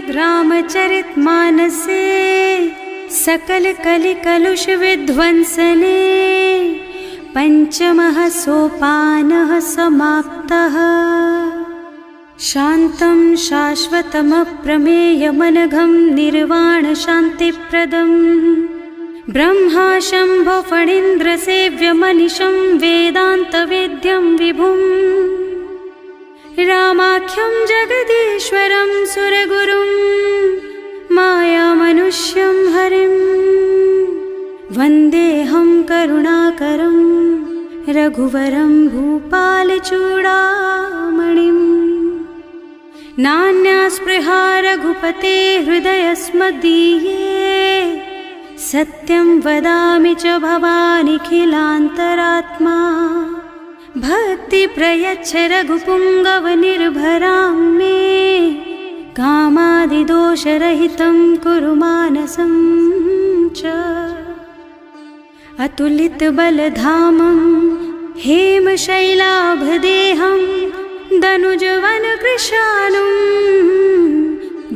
रामचरितमानसे सकल कलि कलुष विध्वंसने पंचमः सोपानः समाप्तः। शान्तं शाश्वतमप्रमेयमनघं निर्वाण शान्तिप्रदम् ब्रह्मा शम्भो फणीन्द्रसेव्यमनिशं वेदान्तवेद्यं विभुम् रामाख्यं जगदीश्वरं सुरगुरुं मायामनुष्यं हरिं वन्देऽहं करुणाकरं रघुवरं भूपालचूडामणिम्। नान्या स्पृहा रघुपते हृदयस्मदीये सत्यं वदामि च भवानिखिलान्तरात्मा। भक्ति प्रयच्छ रघुपुङ्गवनिर्भरां मे कामादिदोषरहितं कुरु मानसं च। अतुलितबलधामं हेमशैलाभदेहं दनुजवनकृशानुं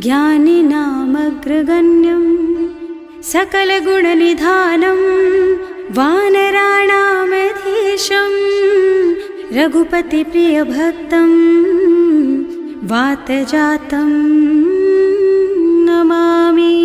ज्ञानिनामग्रगण्यं सकलगुणनिधानं वानराणामधीशं रघुपतिप्रियभक्तं वातजातं नमामि।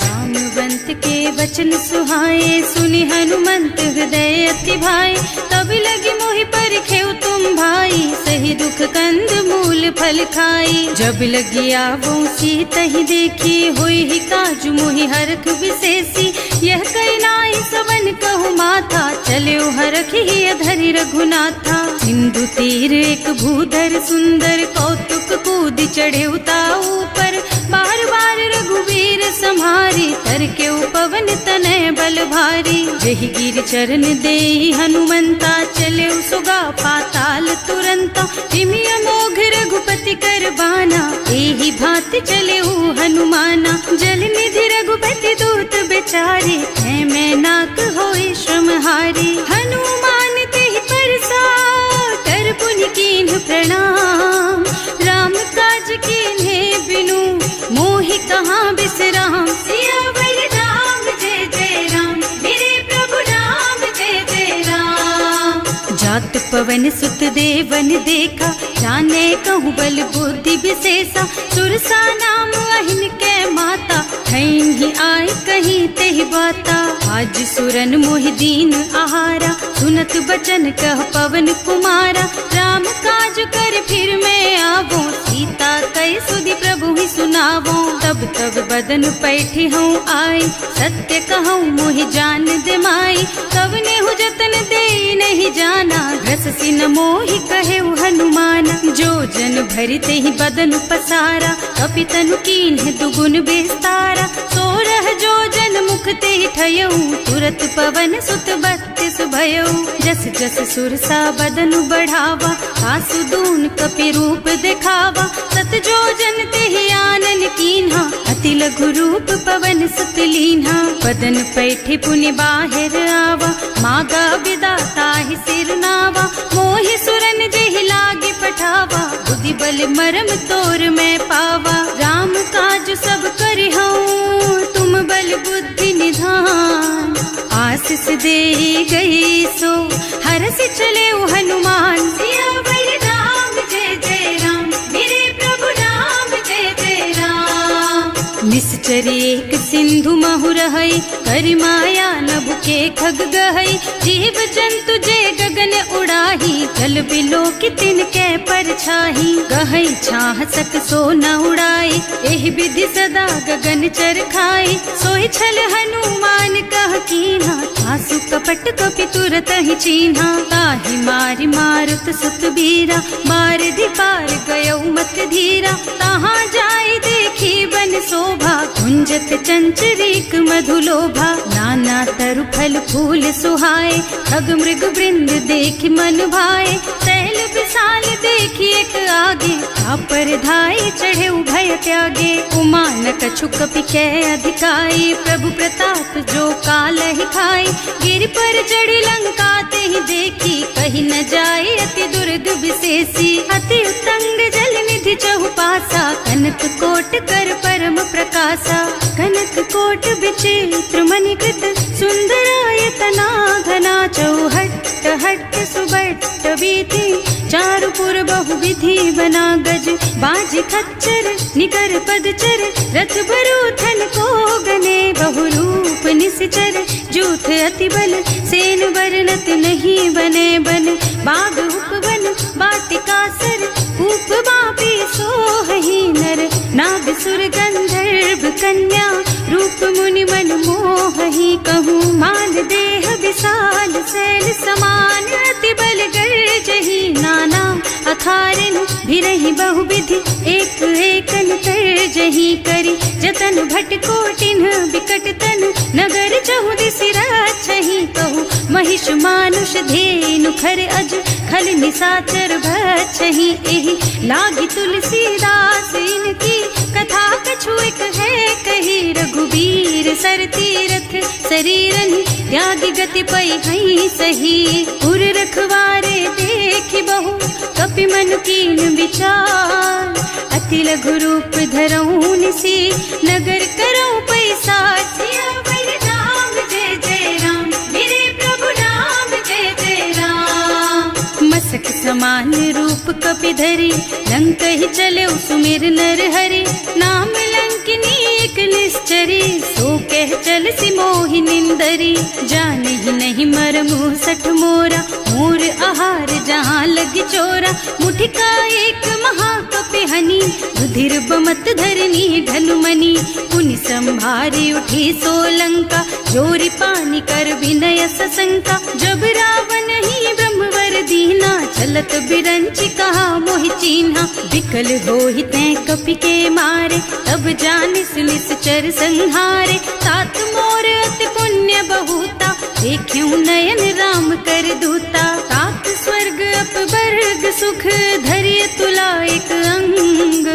जाम्बवंत के वचन सुहाए सुनि हनुमंत हृदय अति भाए। तब लगी मोहि परिखेउ तुम भाई सही दुख कंद मूल फल खाई। जब लगी आवो सीतहि देखी होई ही काजु मोहि हरख विशेषी। यह कई नाई सवन कहु माथा चले हरखि अधरि रघुनाथा। सिंधु तीर एक भूधर सुंदर कौतुक कूद चढ़े उताऊ पर। बार बार रघुवीर सम्हारी तर के पवन तनय बल भारी। जहि गिर चरण देहि हनुमंता चले सुगा पाताल तुरंता। जिमि अमोघ रघुपति कर बाना एहि भांति चले हनुमाना। जल निधि रघुपति दूत बेचारे है मैं नाक होई श्रमहारी। हनुमान तेहि परसा कर पुनि कीन्ह प्रणाम। राम काज कीन्हे बिनु मोहि कहाँ बिसराम। सियावर राम जय जय राम मेरे प्रभु राम जय जय राम। जात पवन सुत देवन देखा जाने कहूँ बल बुद्धि विशेषा। सुरसा नाम अहिन के माता ही आय कहीं तेहि बाता। आज सुरन मोहि दीन आहारा सुनत बचन कह पवन कुमारा। राम काज कर फिर मैं आवो सीता कई सुधि प्रभु ही सुनावो। तब तब बदन पैठी हूँ आई सत्य कहूँ मोहि जान दे माई। तब ने हु जतन दे नहीं जाना घस सिन मोहि कहे हनुमाना। जो जन भरि तेहि बदन पसारा कपितनु कीन्ह दुगुन विस्तारा। सोरह जो जन मुख तेहि ठयऊ तुरत पवन सुत 32 भयऊ। जस जस सुरसा बदन बढ़ावा आसु दून कपि रूप दिखावा। सत जो जन तेहि आनन कीन्हा अति लघु रूप पवन सुत लीन्हा। बदन पैठे पुनि बाहिर आवा मागा विदाता ही सिर नावा। मोहि सुरन जेहि लागे पठावा बुद्धि बल मरम तोर मैं पावा। राम काज सब करिहऊँ तुम बल बुद्धि निधान। आशीष दे गई सो हरस चले हनुमान। सियावर राम जय जय राम मेरे प्रभु राम जय जय राम। निश्चर एक सिंधु महु रहई करि माया नभु के खग गहई। जीव जंतु जे गगन उड़ाही जल बिलो की तिनके परछाही। गहई छाह सक सो न उड़ाई एहि विधि सदा गगन चर खाई। सोई छल हनुमान कह कीन्हा आसु कपट कपि तुरत ही चीन्हा। ताहि मारि मारुत सुत बीरा बारिधि पार गयौ मत धीरा। तहाँ जाय देखी बन शोभा कुंजत चंचरीक मधुलोभा। नाना तरु फल फूल सुहाए खग मृग वृंद देखि मन भाए। सैल विशाल देखी एक आगे पर धाई चढ़े भय त्यागे। उमान कछु कपि कै अधिकाई प्रभु प्रताप जो काल ही खाई। गिर पर चढ़ी लंका ते ही देखी कहीं न जाए अति दुर्ग विशेषी। अति उत्तंग जल निधि नगर चहुपासा, कनक कोट कर परम प्रकाशा। कनक कोट विचित्र मणिकृत, सुंदरायतना घना। चौहट्ट हट्ट सुबट्ट वीथि, चारुपुर बहुविधि बना। गज बाज खच्चर निकर पदचर, रथ बरूथन को गने। बहुरूप निश्चर जूथ अति बल, सेन बरनत नहीं बने बन। बाग उपवन वाटिका सर, कूप बापी सोहहि नर। नाग सुर गंधर्व कन्या, रूप मुनि मन मोहहि। कहूँ माल देह विशाल, शैल समान अति बल गर्जहि। नाना अखारिन भिरहि बहुविधि, एक एकन तर्जहि करि। जतन भट कोटिन बिकट तन, नगर चहुदिसि रक्षहि। कहूँ महिष मानुष धेनु खर अज, खल निशाचर भक्षहि। एहि लागी तुलसीदास इनकी, कथा कछु एक है कही। रघुबीर सर तीरथ शरीरनि, त्यागी गति पै हई सही। उर रखवारे देखि बहु, कपि मनु कीन विचार। अति लघु रूप धरऊँ निसी, नगर करऊँ पैसार। सियावर राम जय जय राम, मेरे प्रभु राम जय जय राम। मसक समान रूप कपि धरि, लंक ही चले सुमिर नर हरि। नाम लंकिनी एक निश्चरी, सो कह चल सी मोहि निंदरी। जाने ही नहीं मरमु सठ मोरा, मोर आहार जहाँ लग चोरा। मुठिका एक महाकपि हनि, रुधिर बमत धरनी ढलुमनि। पुनि संभारी उठी सोलंका, जोरी पानी कर विनय सशंका। जब रावण ही ब्रह्मवर दीना, चलत बिरंचि कहा मोहि चीन्हा। विकल होहि तैं कपि के मारे, तब जानिस निश्चर संहारे। तात मोर अति पुण्य बहुता, देख्यूं नयन राम कर दूता। तात स्वर्ग अपवर्ग सुख, धरिय तुला एक अंग।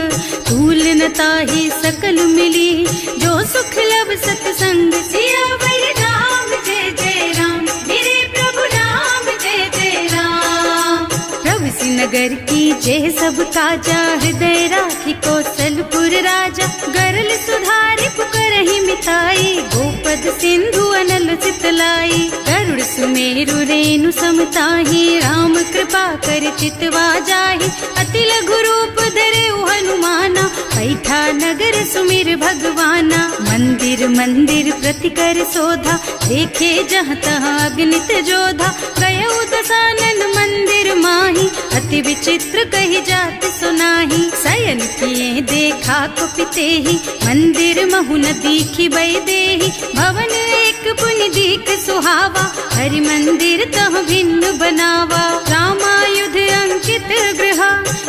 तूल न ताहि सकल मिली, जो सुख लब सतसंग। सियावर राम जय जय राम, मेरे प्रभु राम जय जय राम। प्रभु सि नगर की जय सब काजा, हृदय राखी कौशलपुर राजा। गरल सुधारि पुकारहि मिताई, गोपद सिंधु अनल चितलाई। गरुड़ सुमेरु रेणु समताहि, राम कृपा कर चितवा जाहि। अति लघु रूप धरे हनुमाना, बैठा नगर सुमिर भगवाना। मंदिर मंदिर प्रति कर शोधा, देखे जहाँ तहाँ अगणित जोधा। गयो दशानन मंदिर माही, अति विचित्र कही जात सुनाही। शयन किए देखा कुपितेहि, मंदिर महु न दीखि बैदेहि। भवन एक पुनि दीख सुहावा, हरि मंदिर तह भिन्न बनावा। रामायुध अंकित गृह,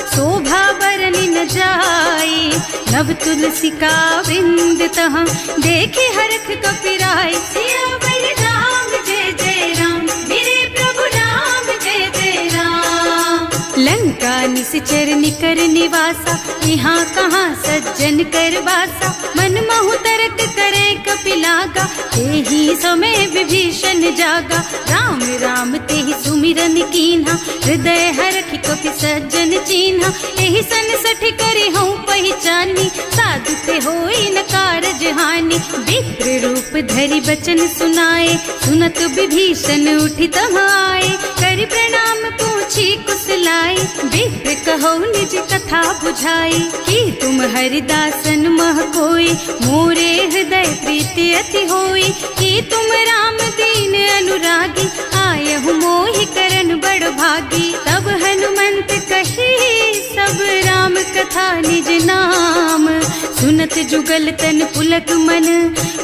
शोभा बरनि न जाई। नव तुलसी का वृंद तह, देखे हरख कपिराई। सियावर राम जय जय राम, मेरे प्रभु राम जय जय राम। लंका निश्चर निकर निवासा, यहाँ कहाँ सज्जन कर वासा। मन महु तरक करे कपिलागा, तेहि समय विभीषण जागा। राम राम तेहि सुमिरन कीन्हा, हृदय हरखि कपि सज्जन चीन्हा। एहि सन सठ करि हऊँ पहिचानी, साधु ते होई न कारज हानि। विप्र रूप धरि बचन सुनाए, सुनत विभीषण उठि तहाँ आए। करि प्रणाम पूछी कुशलाई, विप्र कहो निज कथा बुझाई। कि तुम हरिदासन मह कोई, मोरे हृदय प्रीति अति होई। कि तुम राम दीन अनुरागी, आयहु मोहि करन बड़ भागी। तब हनुमंत कही सब राम कथा निज नाम। सुनत जुगल तन पुलक मन,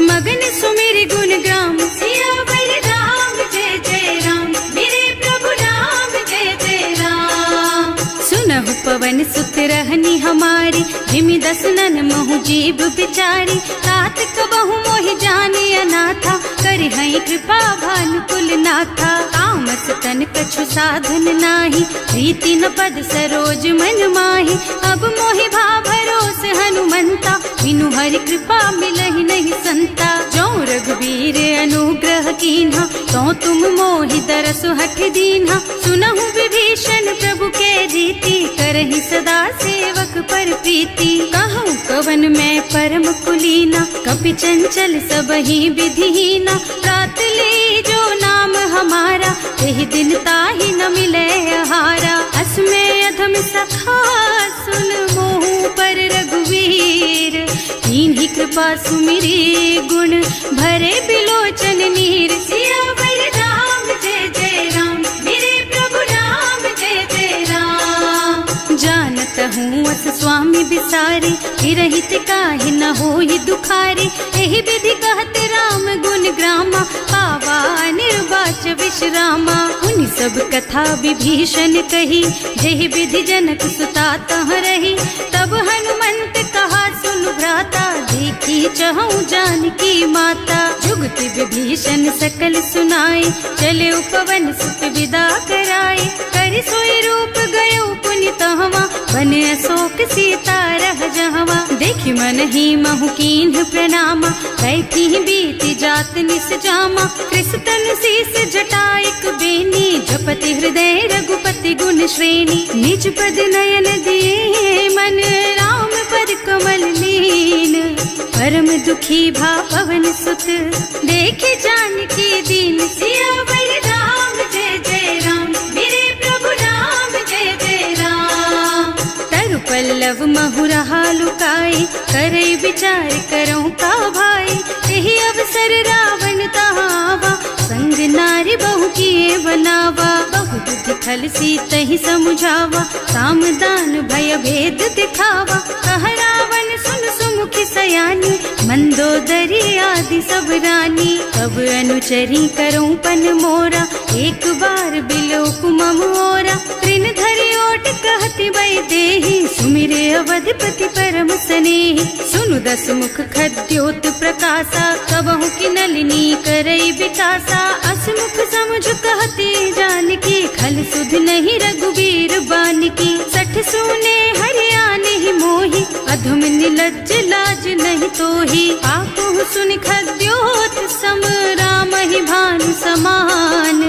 मगन सुमिर गुण ग्राम। सियावर राम जय जय राम, मेरे प्रभु राम जय जय राम। सुनहु पवन सुत रहनी हमारी, जिमि दसनन महु जीव बिचारी। तात कबहु मोहि जानी अनाथा, करि हई कृपा भानुकुल नाथा। तामस तन कछु साधन नाही, प्रीति न पद सरोज मन माही। अब मोहि भा भरोस हनुमंता, बिनु हरि कृपा मिलहि नहीं संता। जो रघुबीर अनुग्रह कीन्हा, तो तुम मोहि दरसु हठ दीन्हा। सुनहु विभीषण प्रभु के रीति, करहि सदा सेवक पर प्रीति। कहूँ कवन मैं परम कुलीना, कपि चंचल सबहि विधिहीना। रात ले जो नाम हमारा, तेहि दिन ताहि न मिले आहारा। असमय अधम सखा सुन मोहु पर रघुवीर, कीन्ही कृपा सुमिरी गुण भरे बिलोचन नीर। सियावर राम जय जय राम, मेरे प्रभु राम जय जय राम। जानत हूँ अस स्वामी बिसारी, हिरहित काहि न होहि दुखारी। एहि विधि कहत राम गुण ग्रामा, पावा निर्वाच विश्रामा। उनि सब कथा विभीषण कही, जेहि विधि जनक सुता तह रही। तब हनुमंत कहा सुनु भ्राता, देखी चहु जानकी माता। जुगति विभीषण सकल सुनाई, चले उपवन सुत विदा कराई। करि सोई रूप गयो पुनि तहवा, बने अशोक सीता रह जहवा। देखि मन ही महु कीन्ह प्रणामा, कैथी बीति जात निस जामा। कृष्ण शीस जटाइक बेनी, जपति हृदय रघुपति गुण श्रेणी। निज पद नयन दिए मन, राम पद कमल लीन। परम दुखी भा पवन सुत, देखे जानकी दीन। सियावर राम जय जय राम, मेरे प्रभु राम जय जय राम। तरु पल्लव महुरहा लुकाई, करई विचार करऊं का भाई। तेहि अवसर रावण तहावा, संग नारी बहु किए बनावा। बहु बुद्धि खल सीतहि समुझावा, साम दान भय भेद दिखावा। कह रावण सुन सुमुखी सयानी, मंदोदरी आदि सब रानी। तब अनुचरी करऊं पन मोरा, एक बार बिलोक मम ओरा। तृण धरि ओट कहति वै देहि, सुमिरे अवधपति परम स्नेहि। सुनु दस मुख खद्योत प्रकाशा, कबहु की नलिनी करई विकासा। असमुख समझ कहती जानकी, खल सुध नहीं रघुवीर बानकी। सठ सूने हरियाणे ही मोहि, अधम निलज्ज लाज नहीं तोहि। आकुह सुनि खद्योत सम, राम ही भानु समान।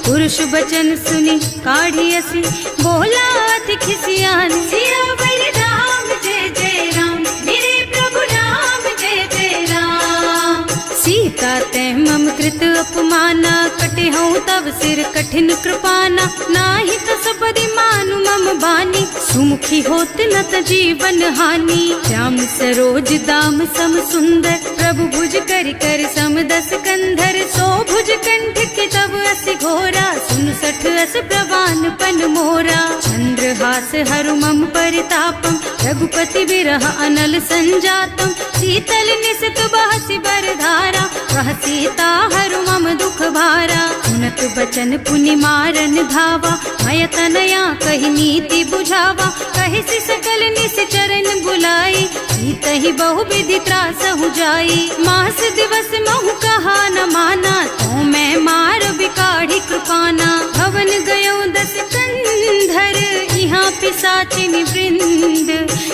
पुरुष बचन सुनि काढ़ियसि, बोला अति खिसियान। सियावर राम जय जय राम, मेरे प्रभु राम जय जय राम। सीता तै मम कृत अपमाना, कटे हूँ तब सिर कठिन कृपाना। नाही त सबदि मानु मम बानी, सुमुखी होत न त जीवन हानि। श्याम सरोज दाम सम सुंदर, प्रभु भुज कर कर सम दस कंधर। सो भुज कंठ के तब असि घोरा, सुन सठ अस प्रवान पन मोरा। चंद्रहास हरु मम परितापम, रघुपति विरह अनल संजातम। शीतल निसित बहसि बरधारा, कह सीता हरु मम दुख भारा। सुनत बचन पुनि मारन धावा, मय तनया कहि नीति बुझावा। कहि सि सकल निश्चरण बुलाई, सीतहि बहु विधि त्रासहु जाई। मास दिवस महु कहा न माना, तो मैं मार बिकाढ़ी कृपाना। भवन गयो दस कंधर, यहाँ पिशाचिनि वृंद।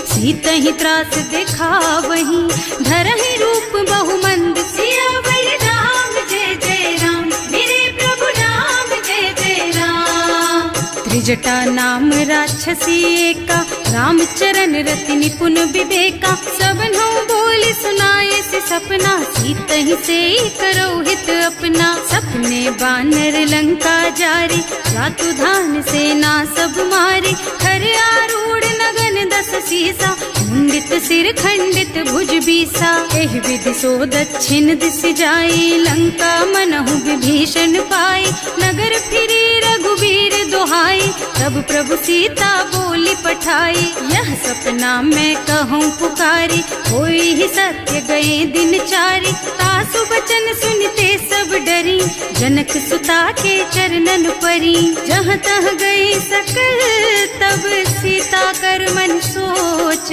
सीतहि त्रास दिखावहि, धरहि रूप बहु मंद। सियावर राम जय जय राम, मेरे प्रभु राम जय जय राम। त्रिजटा नाम राक्षसी एका, राम चरण रति निपुण विवेका। सबनों बोली सुनाए से सपना, सीतहि से करो हित अपना। सपने बानर लंका जारी, जातु धान सेना सब मारी। खर आरूढ़ नगन दस सीसा, मुंडित सिर खंडित भुज बीसा। एहि विधि सो दक्षिण दिस जाई, लंका मनहु विभीषण पाई। नगर फिरी रघुवीर दोहाई, तब प्रभु सीता बोली पठाई। यह सपना मैं कहूँ पुकारी, होई ही सत्य गए दिन चारी। तासु बचन सुनते सब डरी, जनक सुता के चरणन परी। जहाँ तह गई सकल तब सीता कर मन सोच।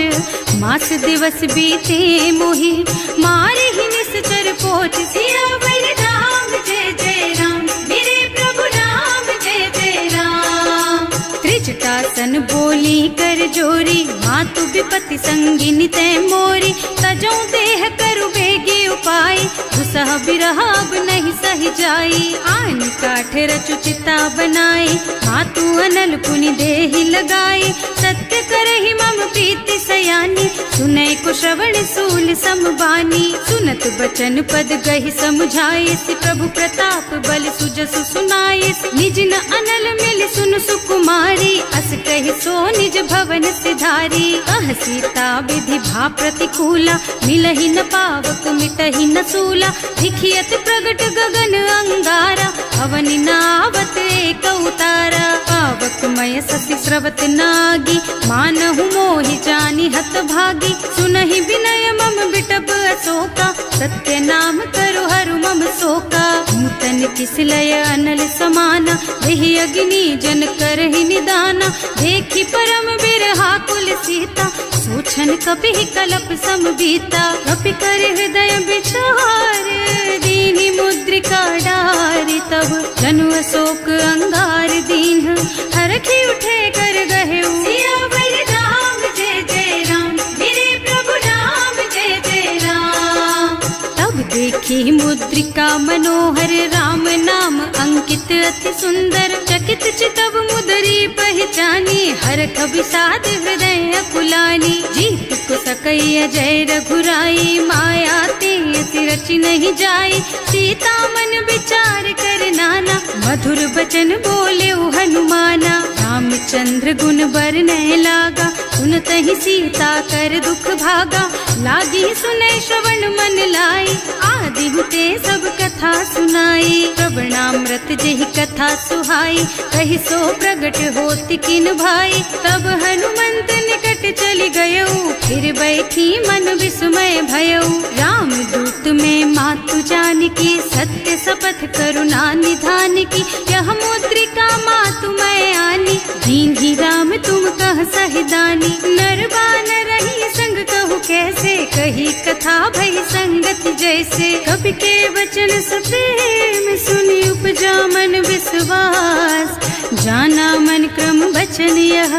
मास दिवस बीते मोहि, मारे ही निश्चर पोच। सियावर राम जय जय राम, मेरे प्रभु राम जय जय राम। त्रिजटा सन बोली कर जोरी, मातु विपत्ति संगिनी तै मोरी। तजो देह करु बेगी उपाय, दुसह बिरह अब नहीं सही जाई। आन काठ रचु चिता बनाई, मातु अनल पुनि देहि लगाई। सत्य करहि मम प्रीति सयानी, सुनै को श्रवण सूल समबानी। सुनत बचन पद गहि समुझाई, प्रभु प्रताप बल सुजसु सुनाई। निज न अनल मिल सुन सुकुमारी, अस कहि सो निज भवन सिधारी। कह सीता विधि भा प्रतिकूला, मिलहि न पावक मिटहि न सूला। दिखियत प्रगट गगन अंगारा, अवनि नावत एक उतारा। पावक मय ससी स्रवत नागी, मानहु मोहि जानि हत भागी। सुनहि विनय मम बिटप अशोका, सत्य नाम करु हरु मम शोका। नूतन किसलय अनल समाना, देहि अग्नि जन करहि निदाना। देखि परम बिरहा कुल सीता, सोचन कपि कलप सम बीता। कपि कर हृदय विचार, दीनि मुद्रिका डारि। तब जनु अशोक अंगार दीन, हरखि उठे कर गहे। सियावर राम जय जय राम, मेरे प्रभु राम जय जय राम। तब देखी मुद्रिका मनोहर, राम नाम अंकित अति सुंदर। चकित चितव मुदरी पहचानी, हरख विषाद हृदय अकुलानी। जीत को सकई अजय रघुराई, माया ते रचि नहीं जाई। सीता मन विचार कर नाना, मधुर बचन बोले हनुमाना। रामचंद्र गुण बरनय लागा, सुनतहि सीता कर दुख भागा। लागी सुनै श्रवण मन लाई, आदि हुते सब कथा सुनाई। प्रवणामृत जेहि कथा सुहाई, कहि सो प्रगट होति किन भाई। तब हनुमंत निकट चली गयऊ, फिर बैठी मन विस्मय भयऊ। राम दूत में मातु जानकी, सत्य शपथ करुणा निधान की। यह मुद्रिका मातु मैं आनी, दीन्ही राम तुम कह सहिदानी। नर बानर रही संग कहु कैसे, कही कथा भई संगति जैसे। कवि के वचन सप्रेम सुनि उपजा मन विश्वास। जाना मन क्रम वचन यह,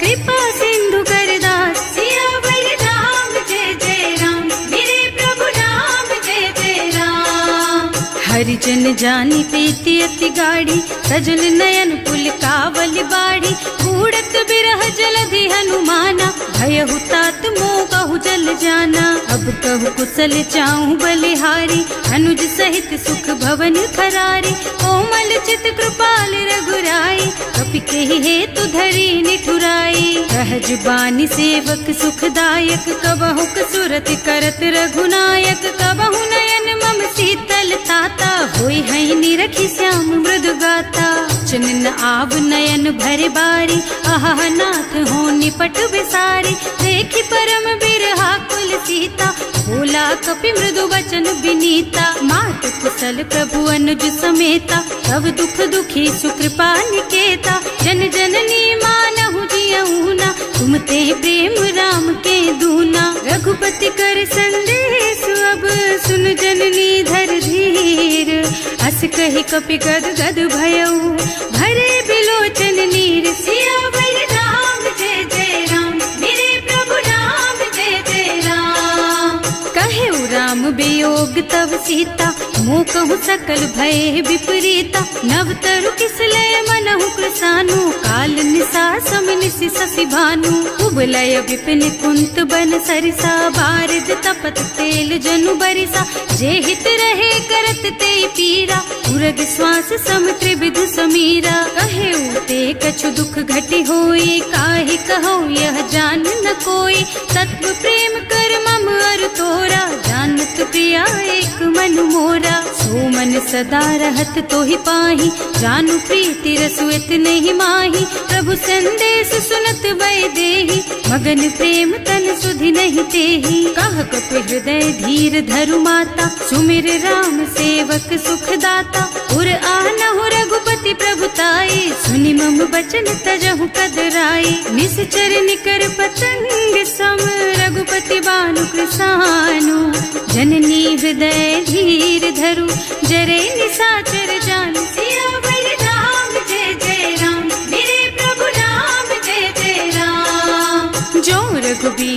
कृपा सिंधु कर दास। सियावर राम जय जय राम, मेरे प्रभु राम जय जय राम। हरिजन जानी प्रीति अति गाढ़ी, सजल नयन पुल कावल बाड़ी। बूढ़त बिरह जलधि हनुमाना, भयहु तात मोह कहु जल जाना। अब कहु कुशल चाहूं बलिहारी, अनुज सहित सुख भवन खरारी। कोमल चित कृपाल रघुराई, कपि केहि हेतु धरी निठुराई। सहज बानी सेवक सुखदायक, कबहु कसुरत करत रघुनायक। कबहु नयन मम शीतल ताता, होई हई निरखी श्याम मृदु गाता। चनन आव नयन भरे बारी, आहा नाथ हो निपट बिसारी। देखी परम बिरहा कुल सीता, बोला कपि मृदु वचन विनीता। मात कुशल प्रभु अनुज समेता, सब दुख दुखी सुकृपा निकेता। जन जननी मानहु जियऊना, तुम ते प्रेम राम के दूना। रघुपति कर संदेश अब सुन जननी धर धीर। अस कहि कपि गद गद भयऊ, भरे बिलोचन नीर। सियावर राम जय जय राम, मेरे प्रभु राम जय जय राम। कहे राम वियोग तव सीता, मोह कहु सकल भय विपरीता। नव तरु किसलय मनहु कृसानु, काल निसा सम निसि शशि भानु। उबलय विपिन कुंत बन सरिसा, बारिद तपत तेल जनु बरिसा। जे हित रहे करत ते पीरा, उरग श्वास सम त्रिविध समीरा। कहे ते कछु दुख घटि होई, काहि कहो यह जान न कोई। तत्व प्रेम कर मम अर तोरा, जानत प्रिया एक मन मोरा। सो मन सदा रहत तोहि पाही, जानु प्रीति रसु इतने ही माही। प्रभु संदेश सुनत वै देहि, मगन प्रेम तन सुधि नहीं तेहि। कह कपि हृदय धीर धरु माता, सुमिर राम सेवक सुखदाता। उर आनहु रघुपति प्रभुताई, सुनि मम बचन तजहु कदराई। निश्चर निकर पतंग सम, रघुपति बानु कृसानु। जननी हृदय धीर धरु, जरे निशाचर जानु। सियावर राम जय जय राम, मेरे प्रभु राम जय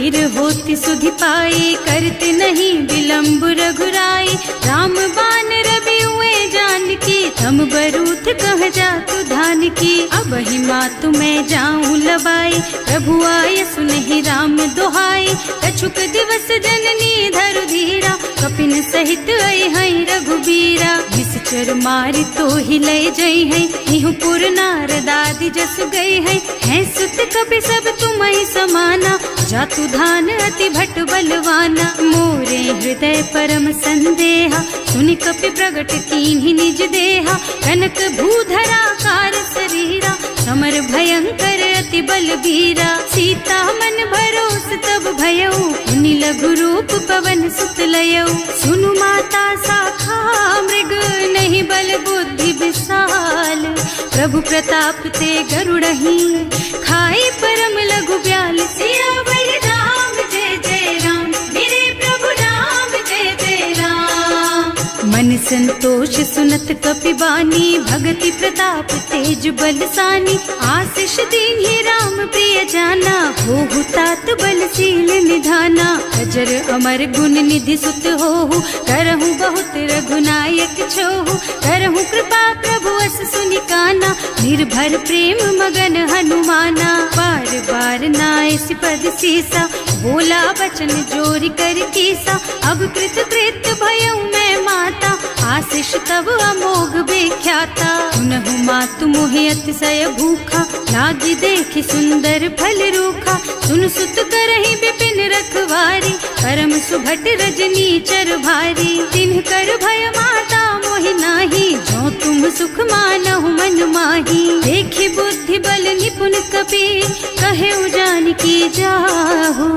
वीर होती सुधि पाई, करते नहीं विलम्ब रघुराई। राम बान रवि हुए जानकी, थम बरूथ कह जातु धान की। अब ही मातु मैं जाऊं लबाई, प्रभु आय सुनहि राम दोहाई। कछुक दिवस जननी धरु धीरा, कपिन सहित आई है रघुबीरा। निश्चर मारी तो ही लय जई है, निहुपुर नारदादि जस गई है सुत कपि सब तुम्हि समाना। जातु धान अति भट बलवाना, मोरे हृदय परम संदेहा। सुनि कपि प्रगट कीन्हि निज देहा, कनक भूधरा कार शरीरा। समर भयंकर अति बलबीरा, सीता मन भरोस तब भयउ। मुनि लघु रूप पवन सुत लयउ, सुनु माता साखा मृग। नहीं बल बुद्धि विशाल, प्रभु प्रताप ते गरुड़हि। खाई परम लघु ब्याल, सियावर राम जय जय राम। मेरे प्रभु राम जय जय राम। मन संतोष सुनत कपि बानी, भगति प्रताप तेज बलसानी। आशीष दीन्हि राम प्रिय जाना, होहु तात बलशील निधाना। अजर अमर गुण निधि सुत होहु, करहु बहुत रघुनायक छोहु। करहु कृपा प्रभु अस सुनि काना, निर्भर प्रेम मगन हनुमाना। बार बार नाइस पद सीसा, बोला बचन जोरि कर कीसा। अब कृत कृत भयउ मैं माता, आशीष तब अमोघ विख्याता। सुनहु मातु मोहि अतिशय भूखा, लागी देखि सुंदर फल रूखा। सुन सुत करहि विपिन रखवारी, परम सुभट रजनी चर भारी। तिन्ह कर भय माता मोहि नाही, जो तुम सुख मानहु मन माही। देखि बुद्धि बल निपुण कपि, कहे जानकी जाहु।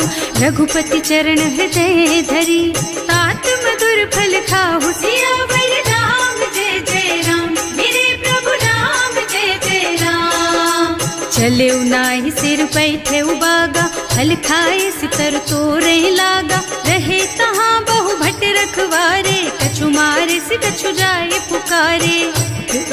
रघुपति चरण हृदय धरी, तात मधुर फल खाहु। सियावर राम जय जय राम, मेरे प्रभु राम जय जय राम। चले नाहि सिर बैठे बागा, फल खाए सितर तोरे लागा। रहे तहाँ बहु भट रखवारे, कछु मारे से कछु जाए पुकारे।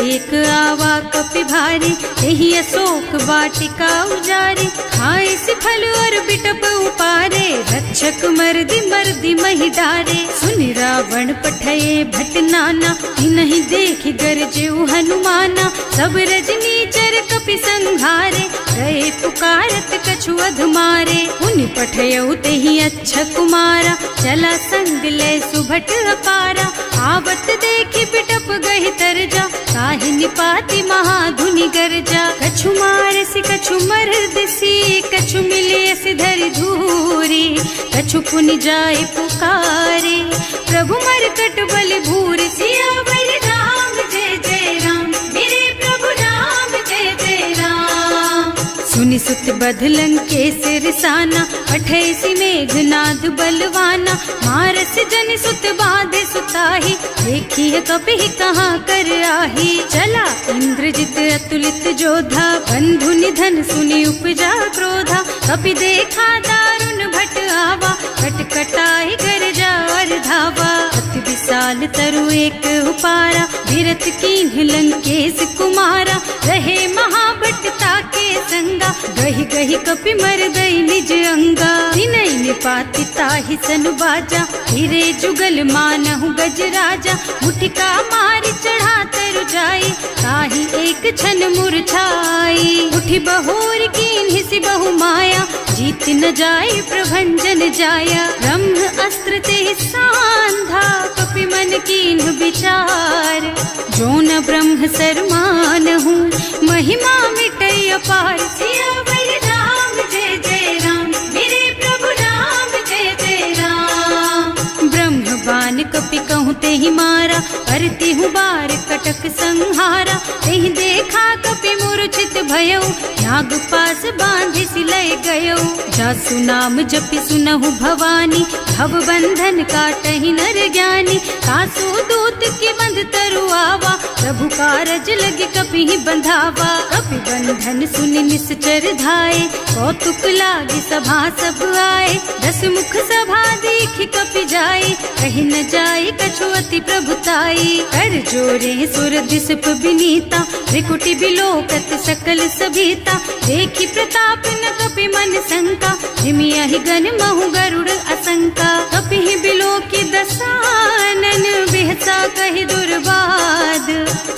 एक आवा कपि भारी, यही अशोक वाटिका उजारी। खाए से फल और बिटप उपारे, रक्षक मर्दी मर्दी महि डारे। सुनि रावण पठये भट नाना, नहीं देखि गरजे हनुमाना। सब रजनी चर कपि संघारे, गए पुकारत कछु अधमारे। उनि पठयउ तेहि अच्छा कुमारा, चला संग ले सुभट अपारा। आवत देखि बिटप गहि तरजा, काहि निपाति महाधुनि गरजा। कछु मारसि कछु मरदसी, कछु मिले सि धरि धूरी। कछु पुनि जाए पुकारे, प्रभु मरकट बल भूरि। सियावर राम जय जय राम, मेरे प्रभु राम जय जय राम। सुनि सुत बधलन के सिरसाना, अठैसी मेघनाद बलवाना। मारस जन सुत बाधे सुताही, देखी है कपि कहाँ कर आही। चला इंद्रजित अतुलित जोधा, बंधु निधन सुनि उपजा क्रोधा। कपि देखा दारुण भट आवा, कटकटाई गरजा और धावा। अति विशाल तरु एक उपारा, विरत कीन्ह लंकेश कुमारा। रहे महाभट ताके संगा, गहि गहि कपि मर गई निज अंगा। तिनहि निपाति ताहि सन बाजा, फिरे जुगल मानहु गजराजा। मुठिका मारि चढ़ा तरु जाई, ताहि एक क्षण मूर्छाई। उठि बहोर कीन्हि सि बहु माया, जीत न जाय प्रभंजन जाया। ब्रह्म अस्त्र ते सांधा, कपि मन कीन्ह विचार। जो न ब्रह्म सरमानहु, महिमा मिटै अपार। सियावर राम जय जय राम, मेरे प्रभु राम जय जय राम। ब्रह्म बान कपि कहूँ तेहि मारा, करती हूँ बार कटक संहारा। तेहि देखा कपि मूर्छित भयउ, नाग पास बांधि सिलय गयउ। जासु नाम जपि सुनहु भवानी, भव बंधन काटहि नर ज्ञानी। कासु दूत की बंध तरु आवा, प्रभु कारज लगे कपि बंधावा। कपि बंधन सुनि निश्चर धाये, कौतुक लागी सभा सब आए। दस मुख सभा देखि कपि जाए, कहि न जाए कछु अति प्रभुताई। कर जोरे सुर दिसप बिनीता, त्रिकुटी बिलोकत सकल सभीता। लंका, देखी प्रताप न कपि मन शंका, हिमिया ही गन महु गरुड़ असंका, कपि ही बिलो की दसानन, बिहसा कहि दुर्बाद,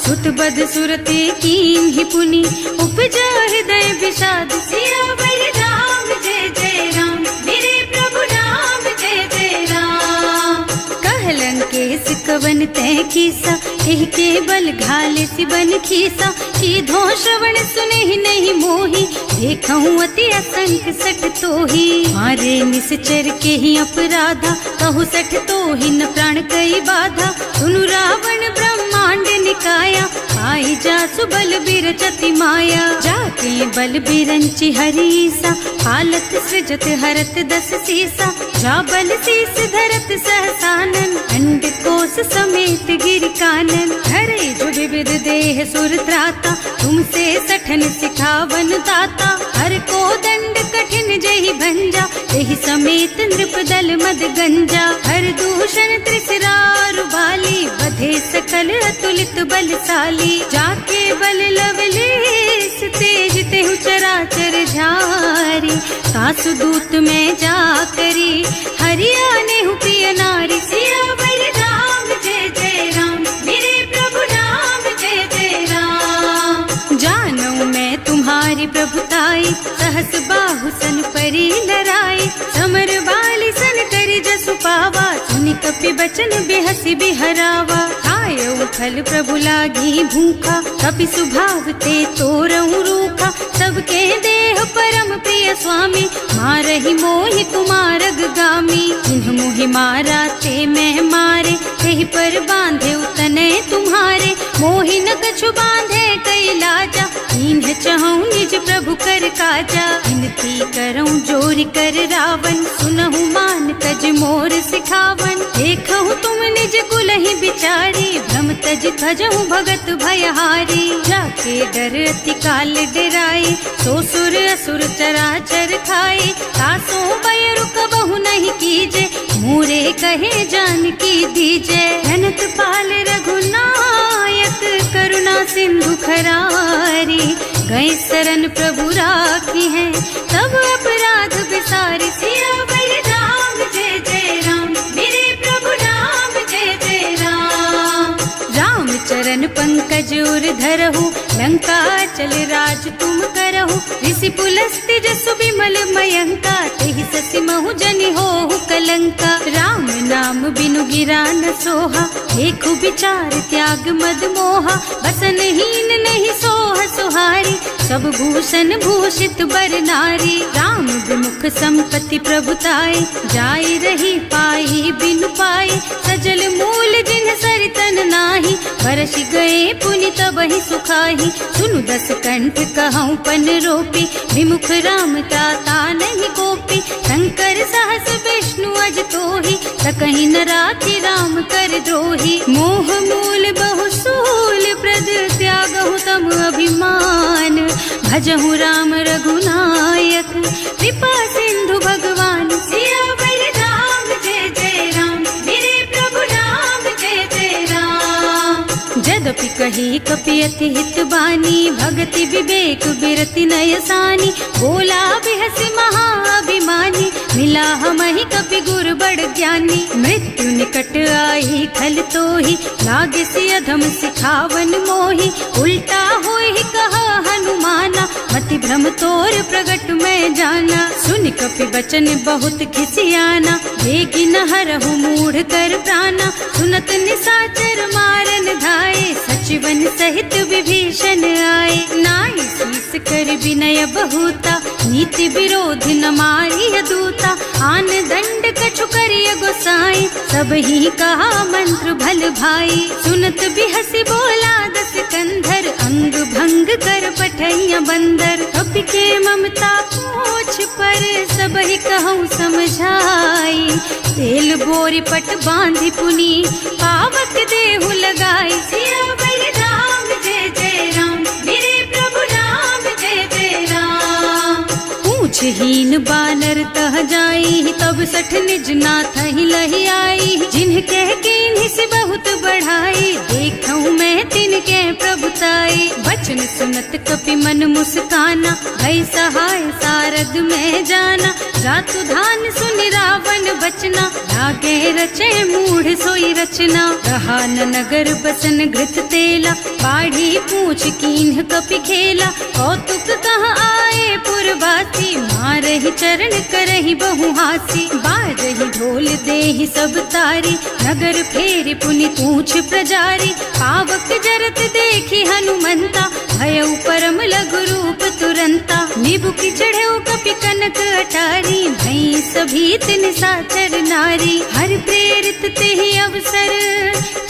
सुत बद सुरते कीन ही पुनि, उपजा हृदय विषाद, सियावर राम जय जय राम, मेरे प्रभु राम जय जय राम। कहलन के सिकवन तय कीसा, एह के बल घाले सिबन खीसा, की धो श्रवण सुने ही नहीं मोही, देखऊं अति असंख सठ तोही, मारे निश्चर के ही अपराधा, कहु सठ तोही न प्राण कई बाधा, सुनु रावण ब्रह्मांड निकाया, आई जासु बल बिरचति माया, जाके बल बिरंचि हरीसा, हालत सृजत हरत दस सीसा, जा बल शीस धरत सहसानन, अंड कोस समेत गिर कानन, धरे जो विविध देह सुर त्राता, तुमसे सठन सिखावन दाता, हर को दंड कठिन जहि भंजा, यही समेत नृप दल मद गंजा, हर दूषण त्रिसरारु बाली, बधे सकल अतुलित बलशाली, जाके बल लवलेस तेज तेहु चराचर झारी, सासु दूत में जा करी, हरिया नेहु प्रिय नारी, सियावर राम जय जय राम, मेरे प्रभु राम जय जय राम। जानू मैं तुम्हारी प्रभुताई, सहस बाहु सन परी लराई, समर बाली सन करी जसु पावा, सुनि कपि बचन बेहसी बिहरावा, आयो फल प्रभु लागी भूखा, कपि सुभाव ते तोरऊ रूखा, सबके देह परम प्रिय स्वामी, मारहि मोहि कुमारग गामी, जिन्ह मोहि मारा ते मैं मारे, तेहि पर बांधे उतने तुम्हारे, मोहि न कछु बांधे कई लाजा, इन्ह चहूँ निज प्रभु कर काजा, विनती करऊँ जोरि कर रावण, सुनहु मान तज मोर सिखावन, देखहु तुम निज कुल ही बिचारी, भ्रम तज भजहु भगत भयहारी, जाके डर अति काल डराई, सो सुर असुर चराचर खाए, तासो भय रुक बहु नहीं कीजे, मोरे कहे जान की दीजे, धनत पाल रघुनायक, करुणा सिंधु खरारी, गए शरण प्रभु राखी हैं, तब अपराध बिसारी, सियावर राम जय जय राम, मेरे प्रभु राम जय जय राम। राम चरण पंकज उर धरहु, लंका चल राज तुम करहु, ऋषि पुलस्त्य जसु विमल मयंका, तेहि ससि महु जनि होहु कलंका, राम नाम बिनु गिरा न सोहा, देखु विचार त्याग मद मोहा, बसन हीन नहीं सोह सुहारी, सब भूषण भूषित बर नारी, राम विमुख संपत्ति प्रभुताई, जाई रही पाई बिनु पाई, सजल मूल जिन सरितन नाही, बरस गए पुनि तबहि सुखाही, सुनु दस कंठ कहऊँ पन रोपी, विमुख राम ताता नहीं कोपी, शंकर सहस विष्णु अज तोहि, सकहि न राखि राम कर द्रोही, मोह मूल बहु सूल प्रद, त्यागहु तम अभिमान, भजहु राम रघुनायक, कृपा सिंधु भगवान, सियावर राम जय जय राम, मेरे प्रभु राम जय जय राम। जदपि कही कपि अति हित बानी, भगति विवेक बिरति नयसानी, बोला बिहसि महाअभिमानी, मिला हमहि कपि गुर बड़ ज्ञानी, मृत्यु निकट आई खल तोहि, लागे सि अधम सिखावन मोहि, उल्टा होहि कहा हनुमाना, मति भ्रम तोर प्रगट मैं जाना, सुनि कपि बचन बहुत खिसियाना, देखि न हरहु मूढ़ कर प्राणा, सुनत निशाचर मारन धाये, सचिवन सहित विभीषण आए, नाई शीस कर विनय बहुता, नीति विरोध न मारिय दूता, आन दंड कछु करिय गोसाई, सब ही कहा मंत्र भल भाई, सुनत बिहसि बोला दस कंधर, अंग भंग कर पठैया बंदर, कपि के ममता पूछ पर, सब ही कहूँ समझाई, तेल बोरी पट बांधि पुनी, पावक देहु लगाई, सियावर राम जय जय राम, मेरे प्रभु राम जय जय राम। पूछहीन बानर तह जाई, तब सठ निज नाथ ही लही आई, जिन्ह कह कीन्हि से बहुत बढ़ाई, देखऊँ मैं तिनके प्रभुताई, बच बचन सुनत कपि मन मुस्काना, भई सहाय सारद में जाना। जातु धान सुनि रावण बचना, लागे रचे मूढ़ सोई रचना। रहा न नगर बसन घृत तेला, बाढ़ी पूछ कीन्ह कपि खेला। कौतुक कहाँ आए पुरवासी, मारहि चरण करहि बहु हासी। बाजहि ढोल देहि सब तारी, नगर फेरि पुनि पूछ प्रजारी। पावक जरत देखि हनुमंता, भयउ परम लघु रूप तुरंता। निबुकि चढ़ेउ कपि कनक अटारी, भई सभीत निशाचर नारी। हर प्रेरित तेहि अवसर,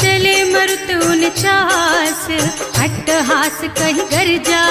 चले मरुत उनचास। अट्टहास कहि गर्जा,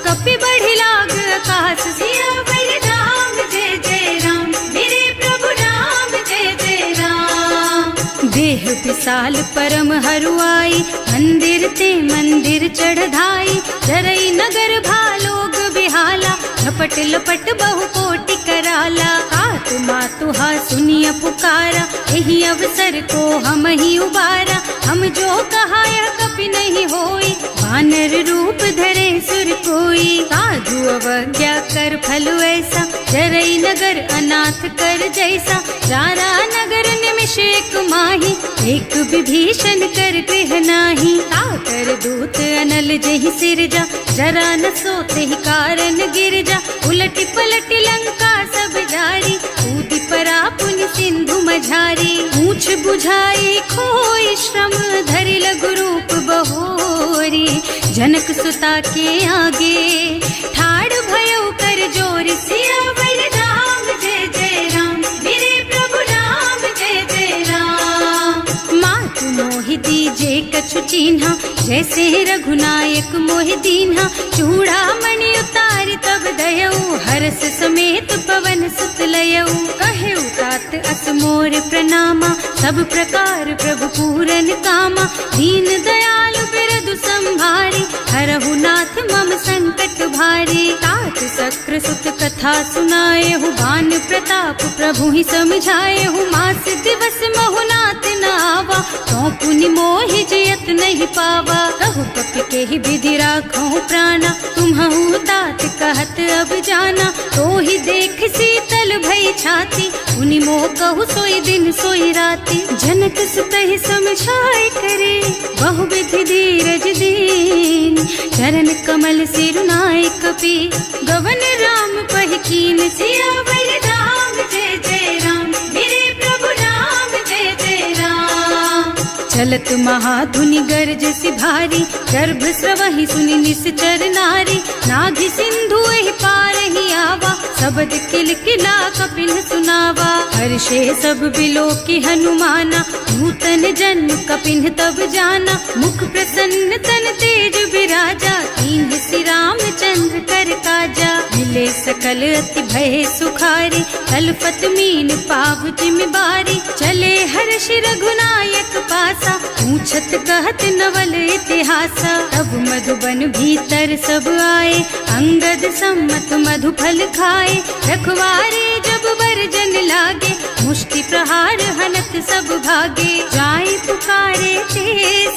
कपि बढ़ि लाग आकाश। सियावर राम जय जय राम, मेरे प्रभु राम जय जय राम। देह विशाल परम हरुआई, मंदिर ते मंदिर चढ़धाई। जरई नगर भालोग बिहाला, झपट लपट बहु कोटि कराला। आतु मातुहा सुनिय पुकारा, यही अवसर को हम ही उबारा। हम जो कहा यह कपि नहीं होई, वानर रूप धरे सुर कोई। साधु अवज्ञा कर फल ऐसा, जरई नगर अनाथ कर जैसा। जारा नगर निमिष एक माही, एक विभीषण कर गृह नाही। ताकर दूत अनल जहि सिरजा, जरा न सोते ही कारण गिरजा। उलटि पलटि लंका सब जारी, कूदि परा पुनि सिंधु मझारी। पूछ बुझाई खोई श्रम, धरि लघु रूप बहोरी। जनक सुता के आगे, ठाड़ भयउ कर जोरी। सियावर राम जय जय राम, मेरे प्रभु राम जय जय राम। मातु मोहि दीजे कछु चिन्हा, जैसे रघुनायक मोहि दीन्हा। चूड़ामणि उतारि तब दयऊ, हरस समेत पवन सुत लयऊ। कहेउ तात अस मोर प्रणामा, सब प्रकार प्रभु पूरन कामा। दीन दयालु बिरदु संभारी, हरहु नाथ मम संकट भारी। तात सक्र सुत कथा सुनाएहु, बान प्रताप प्रभु ही समझाएहु। मास दिवस महु नाथ न आवा, तो पुनि मोहि जियत नहीं पावा। कहु कपि केहि विधि राखहु प्राणा, तुम्हु तात कहत अब जाना। तो ही देख शीतल भई छाती, उनि मोह कहु सोई दिन सोई राती। जनक सुतहि समझाए करे, बहु विधि धीरज दीन। चरण कमल सिरुनाए कपि, गवन राम पहि कीन। सियावर राम जय जय राम, मेरे प्रभु राम जय जय राम। चलत महाधुनि गर्ज सिभारी, गर्भ स्रवहि सुनि निश्चर नारी। नाभि सिंधु एहि पार ही आवा, सबद किलकिला कपिन सुनावा। हर्षे सब बिलोकि हनुमाना, नूतन जन्म कपिन तब जाना। मुख प्रसन्न तन तेज विराजा, कीन्ह श्री रामचंद्र कर काजा। मिले सकल अति भय सुखारी, तलपत मीन पाव जिम बारी। चले हर्ष रघुनायक पासा, पूछत कहत नवल इतिहासा। तब मधुबन भीतर सब आए, अंगद सम्मत मधु फल खाए। रखवारे जब बरजन लागे, मुष्टि प्रहार हनत सब भागे। जाय पुकारे ते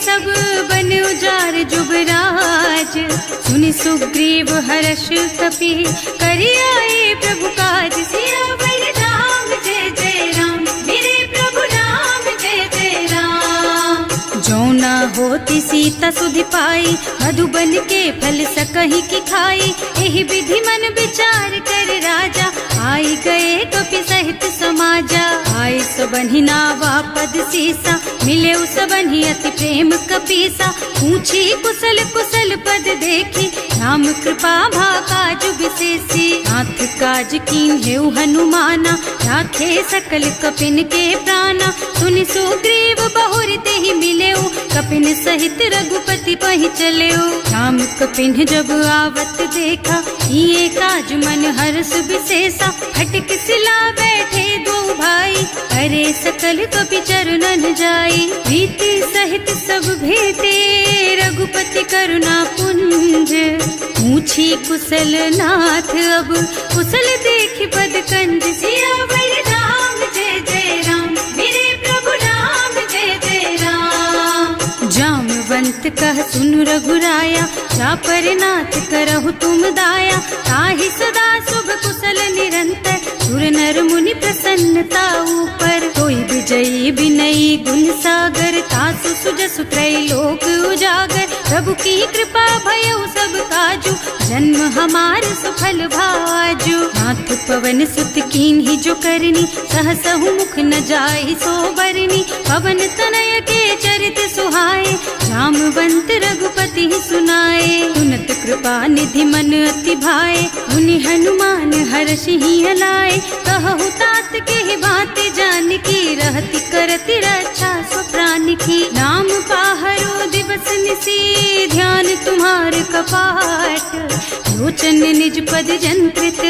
सब बन उजार जुबराज। सुनि सुग्रीव हर्ष कपि, करि आए प्रभु काज। सियावर राम जय जय राम, मेरे प्रभु राम जय जय राम। जौना होती सीता सुधि पाई, मधुबन के फल सकहि की खाई। एहि विधि मन विचार कर राजा, आई गए कपि सहित समाजा। आए सबन्हि नावा पद सीसा, मिले सबन्हि अति प्रेम कपीसा। पूछी कुशल कुशल पद देखी, राम कृपा भा काज विशेषी। नाथ काज कीन्हेउ हनुमाना, राखे सकल कपिन के प्राणा। सुनि सुग्रीव बहुरि तेहि मिलेउ, कपिन सहित रघुपति पहि चलेउ। राम कपिन जब आवत देखा, ये काज मन हर्ष विशेषा। हटक सिला बैठे दो भाई, अरे सकल कपि चरणन जाई। प्रीति सहित सब भेटे, रघुपति करुणा पुंज। पूछी कुशल नाथ अब, कुशल देखि पद कंज। सियावर राम जय जय राम, मेरे प्रभु राम जय जय राम। जामवंत कह सुनु रघुराया, जा पर नाथ करहु तुम दाया। ताहि सदा शुभ कुशल निरंतर, सुर नर मुनि प्रसन्नता ऊपर। कोई विजयी विनयी गुण सागर, तासु सुजसु त्रैलोक उजागर। प्रभु की कृपा भयउ सब काजू, जन्म हमार सुफल भाजू। नाथ पवन सुत कीन्ही जो करनी, सहसहु मुख न जाहि सो बरनी। पवन तनय के चरित सुहाए, जामवंत रघुपति सुनाए। सुनत कृपा निधि मन अति भाए, मुनि हनुमान हर्षि लाए। कहु तात के बात जानकी, रहति करति रक्षा सो प्राण की। नाम पाहरो दिवस निसी, ध्यान तुम्हार कपाट। लोचन निज पद जंत्रित,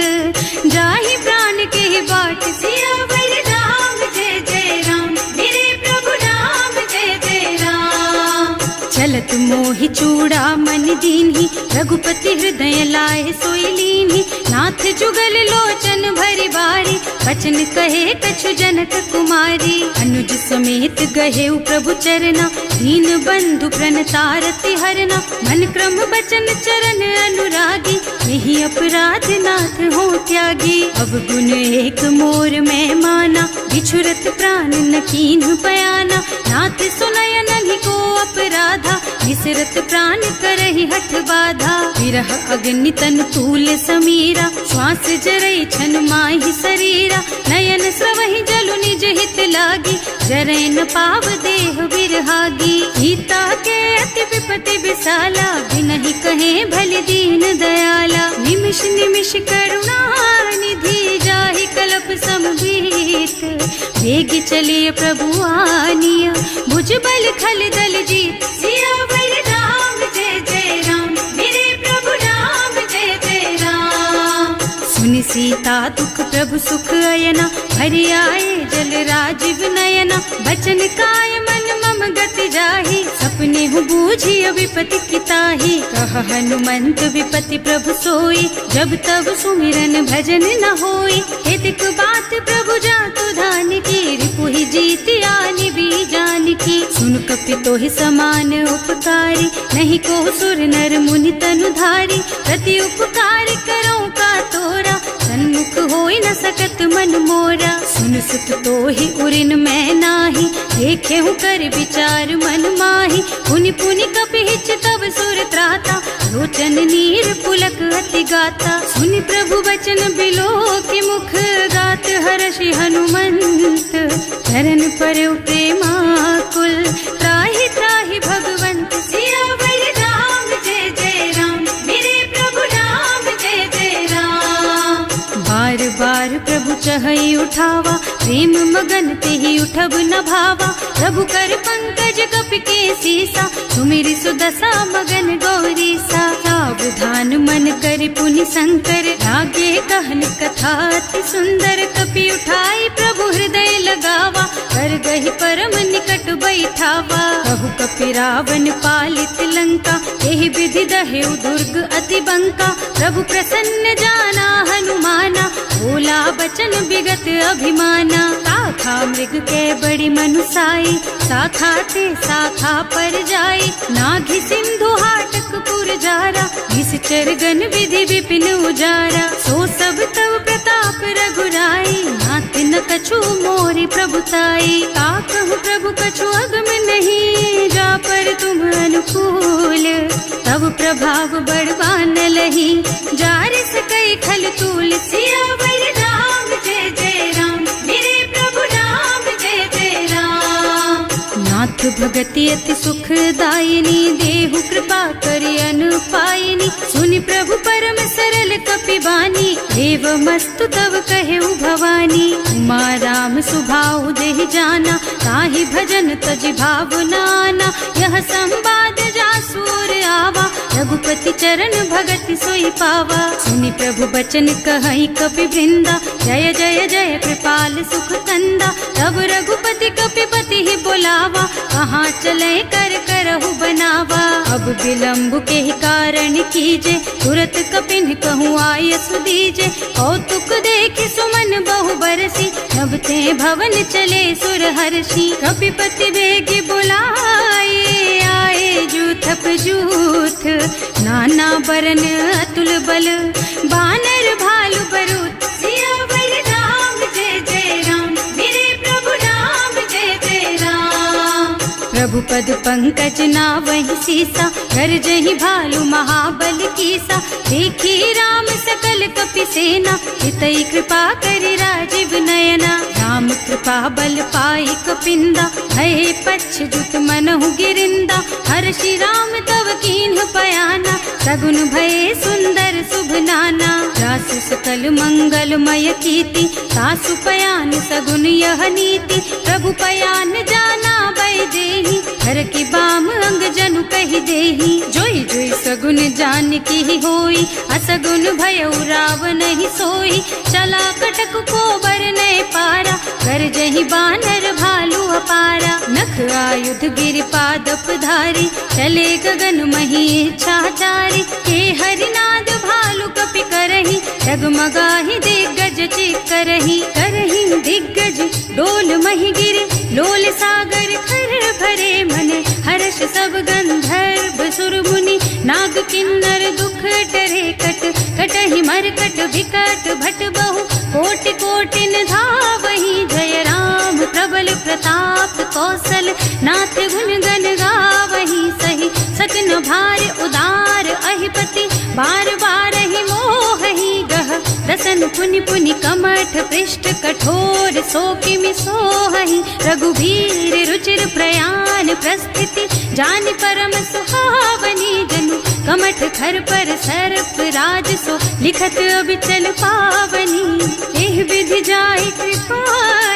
जाहि प्राण के बाट। सियावर राम जय जय राम, मेरे प्रभु राम जय जय राम। चलत मोहि चूड़ा मन दीन्ही, रघुपति हृदय लाए सोई लीन्ही। नाथ जुगल लोचन भरि बारी, बचन कहे कछु जनक कुमारी। अनुज समेत गहे प्रभु चरना, दीन बंधु प्रणतारति हरना। मन क्रम बचन चरण अनुरागी, यही अपराध नाथ हो त्यागी। अब गुण एक मोर मैं माना, बिछुरत प्राण न कीन्ह बयाना। नाथ सुनय नन्हि को अपराधा, विसरत प्राण करहि हठ बाधा। विरह अग्नि तन तूल समीरा, श्वास जरई छन माहि शरीरा। नयन स्रवहि जलु निज हित लागी, जरै न पाव देह बिरहागी। सीता के अति विपति विसाला, बिनहि कहे भले दीन दयाला। निमिष निमिष करुणा निधि, जाहि कल्प समभीत। वेग चलिए प्रभु आनिया, भुज बल खल दल जीत। सियावर राम जय जय राम, मेरे प्रभु राम जय जय राम। सुनि सीता दुख प्रभु सुख अयना, हरि आए जल राजीव नयना। बचन काय मन मम गति जाहि, सपने हूँ बूझिय विपति किताहि। कह हनुमंत विपति प्रभु सोई, जब तब सुमिरन भजन न होई। हेतिक बात प्रभु जातु धान की, रिपुहि जीति आनि भी जानकी। सुन कपि तोहि समान उपकारी, नहीं को सुर नर मुनि तनुधारी। प्रति उपकार करो का तोरा, सन्मुख होई न सकत मन मोरा। सुन सुत तोहि उरिन मैं नाही, देखे हूँ कर विचार मन माही। पुनि पुनि कपिहिच तब सुर त्राता, लोचन नीर पुलक अति गाता। सुनि प्रभु बचन बिलो की मुख, गात हर्षि हनुमंत। चरण पर प्रेमाकुल, त्राहि त्राहि भगवंत। सियावर राम जय जय राम, मेरे प्रभु राम जय जय राम। बार बार प्रभु चहई उठावा, प्रेम मगन तेहि उठब न भावा। प्रभु कर पंकज कपि के सीसा, सुमिरि सुदशा मगन गौरीसा। सावधान मन कर पुनि शंकर, लागे कहन कथा अति सुंदर। कपि उठाई प्रभु हृदय लगावा, कर गहि परम निकट बैठावा। कहु कपि रावण पालित लंका, एहि विधि दहेउ दुर्ग अति बंका। प्रभु प्रसन्न जाना हनुमाना, बोला बचन विगत अभिमाना। शाखा मृग के बड़ी मनुसाई, शाखा ते शाखा पर जाई। नाघि सिंधु हाटक पुर जारा, निश्चर गण विधि विपिन उजारा। सो सब तव प्रताप रघुराई, नाथ न कछु मोरि प्रभुताई। का कहु प्रभु कछु अगम नहीं, जा पर तुम अनुकूल। तब प्रभाव बड़वान लही, जारिस कई खल तूल। सियावर राम जय जय राम, मेरे प्रभु राम जय जय राम। नाथ भगति अति सुखदायिनी, देहु कृपा करि अनुपायिनी। सुनि प्रभु परम सरल कपि बानी, देव मस्तु तव कहेउ भवानी। उमा राम सुभाउ देहि जाना, ताहि भजन तजि भावनाना। यह संवाद जासुर आवा, रघुपति चरण भगति सोई पावा। सुनि प्रभु बचन कहई कपि वृंदा, जय जय जय कृपाल सुख कंदा। तब रघुपति कपिपति ही बोलावा, कहाँ चले कर करहु बनावा। अब विलम्ब के ही कारण कीजे, तुरत कपिन कहूँ आयस दीजे। कौतुक देखि सुमन बहु बरसी, नभ ते भवन चले सुर हर्षि। कपिपति बेग बुलाए, आए जूथप जूथ, नाना बरन अतुल बल, बानर भालु बरूथ। सियावर राम जय जय राम, मेरे प्रभु राम जय जय राम। प्रभु पद पंकज नावहि सीसा, गरजहि भालु महाबल कीसा। देखी राम सकल कपि सेना, हितै कृपा करि राजीव नयना। राम कृपा बल पाई कपिंदा, भये पच्छ जुत मनहु गिरिंदा। हर्षि राम तव कीन्ह पयाना, सगुन भये सुंदर शुभ नाना। रासु सकल मंगलमय कीर्ति, सासु पयान सगुन यह नीति। प्रभु पयान जाना बैदेही, हर की बाम अंग जनु कहि देही। जोई जोई सगुन जानकी होई, असगुन भयउ रावण ही सोई। चला कटक को बरनय पारा, कर जहि बानर भालु अपारा। नख आयुध गिर पादप धारी, चले गगन मही इच्छाचारी। के हरिनाद भालु कपि करही, डगमगाहि दिग्गज चिक्करही। करही दिग्गज डोल मही गिर, लोल सागर खर भरे मन। हर्ष सब गंधर्व सुर मुनि, नाग किन्नर दुख टरे कट। कटहि मरकट विकट भट बहु, कोटि कोटिन धावहि। जय राम प्रबल प्रताप कौशल, नाथ गुण गण गावहि। सही सकन भार उदार अहिपति, बार बार ही मोहहि गह। रसन पुनि पुनि कमठ पृष्ठ, कठोर सोकिमि सोहहि। रघुवीर रुचिर प्रयाण प्रस्थिति, जानि परम सुहावनी। जनु कमठ खर पर सर्प राज सो, लिखत अबिचल पावनी। एह विधि जाहि कृपा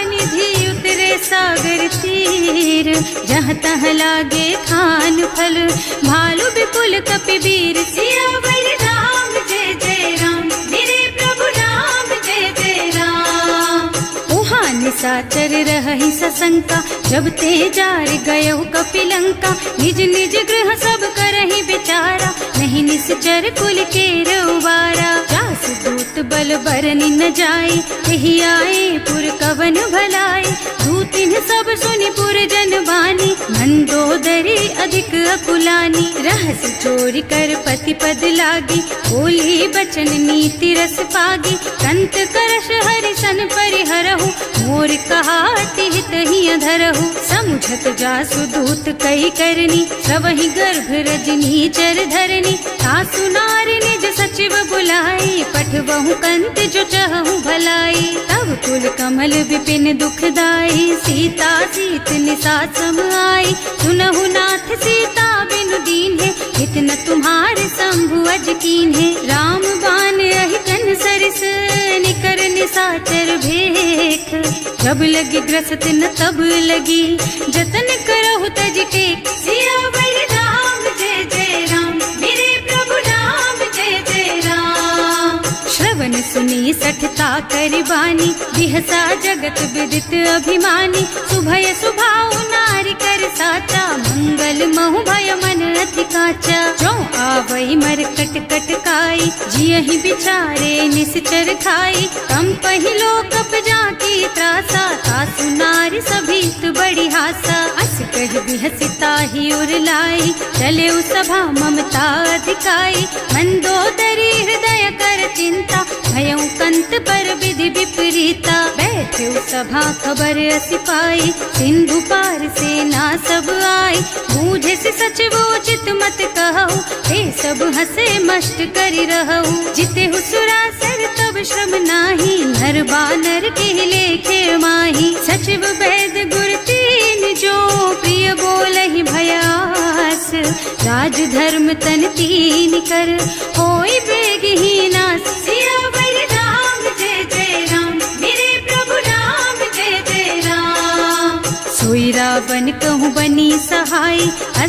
निधि, उतरे सागर तीर। जहाँ तहाँ लागे खान फल, भालु विपुल कपि वीर। सियावर राम जय जय राम, मेरे प्रभु राम जय जय राम। उहाँ निशाचर रहहि सशंका, जब ते जार गयहु कपिलंका। निज निज गृह सब करहि विचारा, नहीं निश्चर कुल केर उबारा। जास दूत बल बरनि न जाय, एहि आए पुर कवन भलाई। दूतिन सब सुनि पुर जन बानी, मंदोदरी अधिक अकुलानी। रहस चोरी कर पति पद लागी, बोली बचन नीति रस पागी। कंत करश हरि सन परिहरहु, मोर कहाति हित ही अधरहु। समुझत जासु दूत कई करनी, सबहि गर्भ रजनी चर धरनी। सासु नारी निज सचिव बुलाई, पठवहु कंत जो चहु भलाई। तब कुल कमल विपिन दुखदाई, सीता सीत निसा सम आई। सुनहु नाथ सीता बिनु दीन्हे, हित न तुम्हारे शंभु अज कीन्हे। राम बान अहितन सरिस, निकर निसाचर भेख। जब लगी ग्रसत न तब लगी, जतन करहु तज टेक। सियावर राम जय जय राम, मेरे प्रभु राम जय जय राम। श्रवण सुनी सठता करबानी, बिहसा जगत विदित अभिमानी। सुभय सुभाउ नारी कर साचा, मंगल महु भय मन अति काचा। जो आवई मरकट कटकाई, जियहि बिचारे निश्चर खाई। कंपहि लोक जाकी त्रासा, सासु नारी सभीत बड़ी हासा। अस कहि बिहसिता ही उरलाई, चले सभा ममता अधिकाई। मंदोदरी हृदय कर चिंता, भयउ कंत पर विधि विपरीता। बैठे सभा खबर असी पाई, सिंधु पार सेना सब आई। बूझे से सचिवो चित मत कहु, हे सब हसे मष्ट करि रहु। जिते हुसुरासर तब श्रम नाही, नर बानर के लेखे माही। सचिव वैद गुर तीन जो, प्रिय बोलहि भयास। राज धर्म तन तीन कर, होई बेगहीना। सियावर राम जय जय राम, मेरे प्रभु राम जय जय राम। सोई रावण कहूँ बनी सहाय,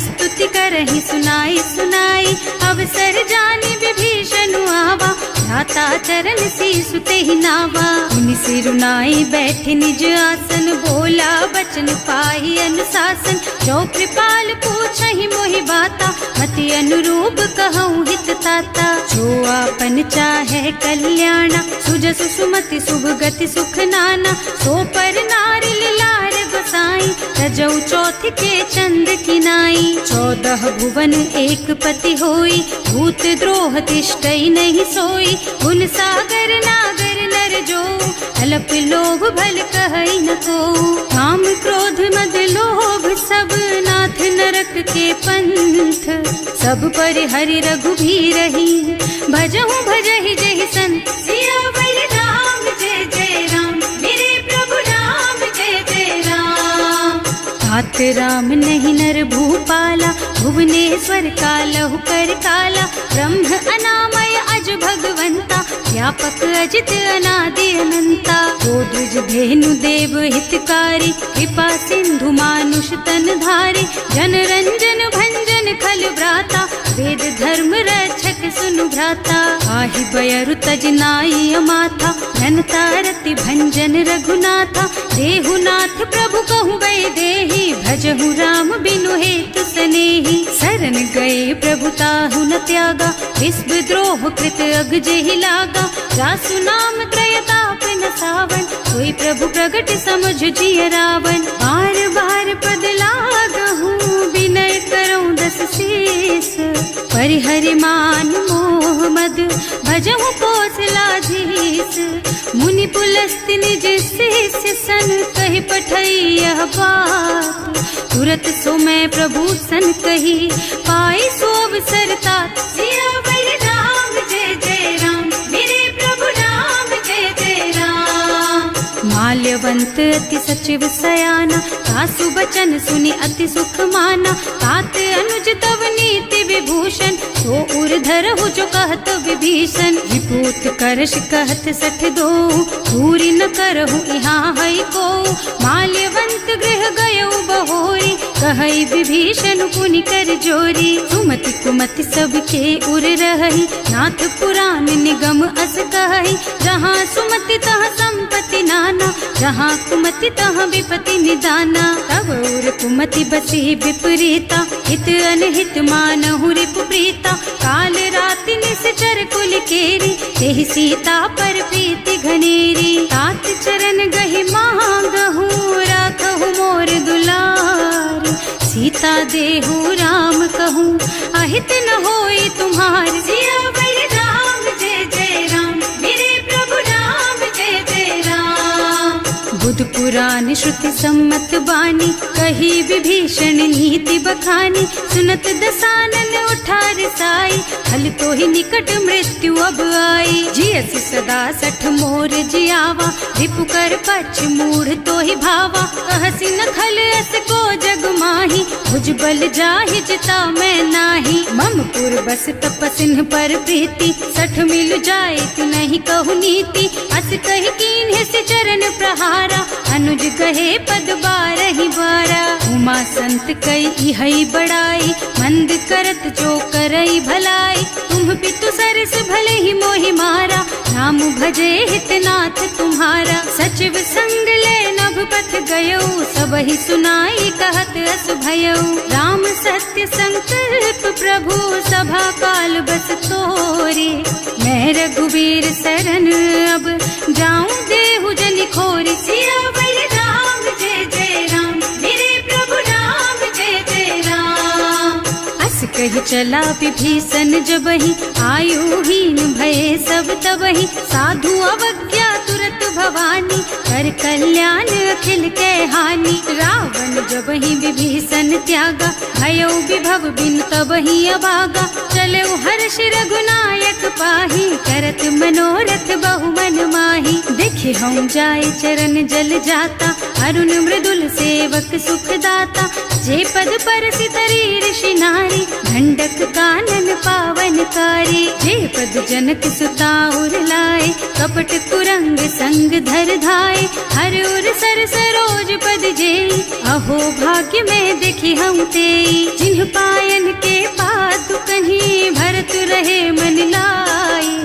स्तुति करहि सुनाई सुनाई। अवसर जानि विभीषण आवा, भ्राता चरण सीसु तेहि नावा। मुनि सिरुनाई बैठे निज आसन, बोला बचन पाहि अनुशासन। जो कृपाल पूछहि मोहि बाता, मति अनुरूप कहूँ हित ताता। जो आपन चाहे कल्याणा, सुजसु सुमति शुभ गति सुख नाना। सो पर नारी लार गोसाई, बनाई, रजऊ चौथ के चंद की नाई। 14 भुवन एक पति होई, भूत द्रोह तिष्ठई नहीं सोई। गुण सागर नागर नर जो, अल्प लोभ भल कहई न को। काम क्रोध मद लोभ सब, नाथ नरक के पंथ। सब पर हरि रघुबीरहि, भजहु भजहि जहि संत। सियावर राम जय जय राम, मेरे प्रभु राम जय जय राम। तात राम नहीं नर भूपाला, भुवनेश्वर कालहु कर काला। ब्रह्म अनामय अज भगवंता, व्यापक अजित अनादि अनंता। गोद्विज धेनु देव हितकारी, कृपा सिंधु मानुष तन धारी। जन रंजन भंजन खल भ्राता, वेद धर्म रक्षक सुनु भ्राता। आहि बयरु तज नाई अमाथा, घनता रति भंजन रघुनाथा। देहुनाथ प्रभु कहु गए देहि, भजहु राम बिनु हेतु सनेहि। शरण गए प्रभु ताहु न त्यागा, विश्व द्रोह कृत अग जेहि लागा। जासु नाम त्रयताप न सावन, कोई प्रभु प्रगट समझ जिय रावण। बार बार पद लागहु, विनय करऊं दस शीस। परिहरि मान मोह मद, भजहु कौशलाधीश। मुनि पुलस्त्य निज शिष्य सन, कहि पठई यह बात। तुरत सो मैं प्रभु सन कही, पाई सो अवसर तात। सियावर राम जय जय राम, मेरे प्रभु राम जय जय राम। माल्यवंत अति सचिव सयाना, सासु बचन सुनि अति सुख माना। तात अनुज तव नीति विभूषण, सो उर धरहु जो कहत विभीषण। विभूत करश कहत 62, पूरी न करहु यहाँ हई को। माल्यवंत गृह गयउ बहोरी, कहई विभीषण पुनि कर जोरी। सुमति कुमति सबके उर रहई, नाथ पुराण निगम अस कहई। जहाँ सुमति तहाँ संपत्ति नाना, जहाँ कुमति तहाँ विपत्ति निदाना। तब उर कुमति बसी विपरीता, हित अनहित मानहु रिपु प्रीता। काल राति निश्चर कुल केरी, तेहि सीता पर प्रीति घनेरी। तात चरण गहि मांगहु, राखहु मोर दुलार। सीता देहु राम कहूँ, अहित न होई तुम्हार। सियावर राम जय जय राम, मेरे प्रभु राम जय जय राम। बुध पुराण श्रुति सम्मत बानी, कही विभीषण नीति बखानी। सुनत दसानन उठा रिसाई, हल तो ही निकट मृत्यु अब आई। जियसि सदा 60 मोर जियावा, रिपु कर पक्ष मूढ़ तो ही भावा। कहसि न खल अस को जग माही, भुज बल जाहि जिता मैं नाही। मम पुर बस तपसिन पर प्रीति, 60 मिल जाए तु नहीं कहु नीति। अस कहि कीन्हे से चरण प्रहारा, अनुज कहे पद 12 बारा। उमा संत कई इहई बड़ाई, मंद करत जो करई भलाई। तुम पितु सरस भले ही मोहि मारा, नाम भजे हितनाथ तुम्हारा। सचिव संग ले नभ पथ गयऊ, सबहि सुनाई कहत अस भयऊ। राम सत्य संकल्प प्रभु, सभा काल बस तोरे। मैं रघुबीर शरण अब, जाऊं देहु जनि खोरी। सियावर राम जय जय राम, मेरे प्रभु राम जय जय राम। अस कहि चला विभीषण जबहि, आयुहीन भये सब तबहि। साधु अवज्ञा तुरत भवानी, कर कल्याण अखिल के हानि। रावण जबहि विभीषण त्यागा, भयो विभव बिन तबहि अभागा। चलऊ हर्ष रघुनायक पाहि, करत मनोरथ बहु मन माहि। देखे हम जाय चरण जल जाता, अरुण मृदुल सेवक सुख दाता। जे पद परसि तरी ऋषि नारी, ढंडक कानन पावनकारी। जे पद जनक सुता उर लाए, कपट कुरंग संग धर धाय। हर उर सर सरोज पद जेई, अहो भाग्य में देखी हम तेई। जिन्ह पायन के पादु कहीं, भरत रहे मन लाई।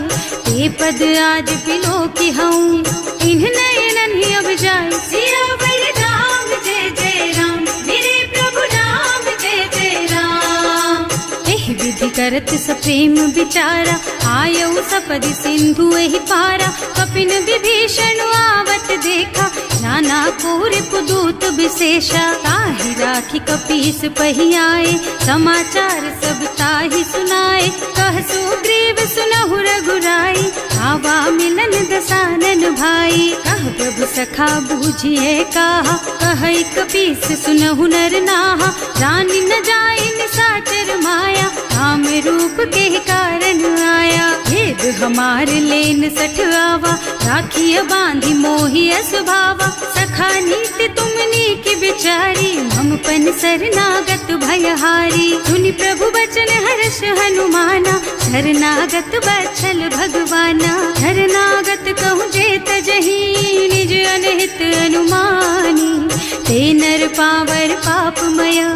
ते पद आज बिलो की हूँ, इन्ह नयनन ही अब जाए। सियावर राम जय जय राम, मेरे प्रभु राम जय जय राम। एहि विधि करत सप्रेम विचारा, आयऊ सपदि सिंधु एहि पारा। कपिन विभीषण आवत देखा, नाना कोर पुदूत विशेषा। ताहि राखी कपीस पहि आए, समाचार सब ताहि सुनाए। कह सुग्रीव सुनहु रघुराई, आवा मिलन दसानन भाई। कह प्रभु सखा बूझिए काहा, कहै कपीस सुनहु नर नाहा। जानि न जाय निशाचर माया, काम रूप के कारण आया। भेद हमार लेन सठ आवा, राखिय बांधि मोहि स्वभावा। सखा नीति तुमनी की बिचारी, हम पन शरणागत भयहारी। सुनि प्रभु बचन हर्ष हनुमाना, शरणागत बछल भगवाना। शरणागत कहूँ जेत जही, निज अनहित अनुमानी। ते नर पावर पापमया,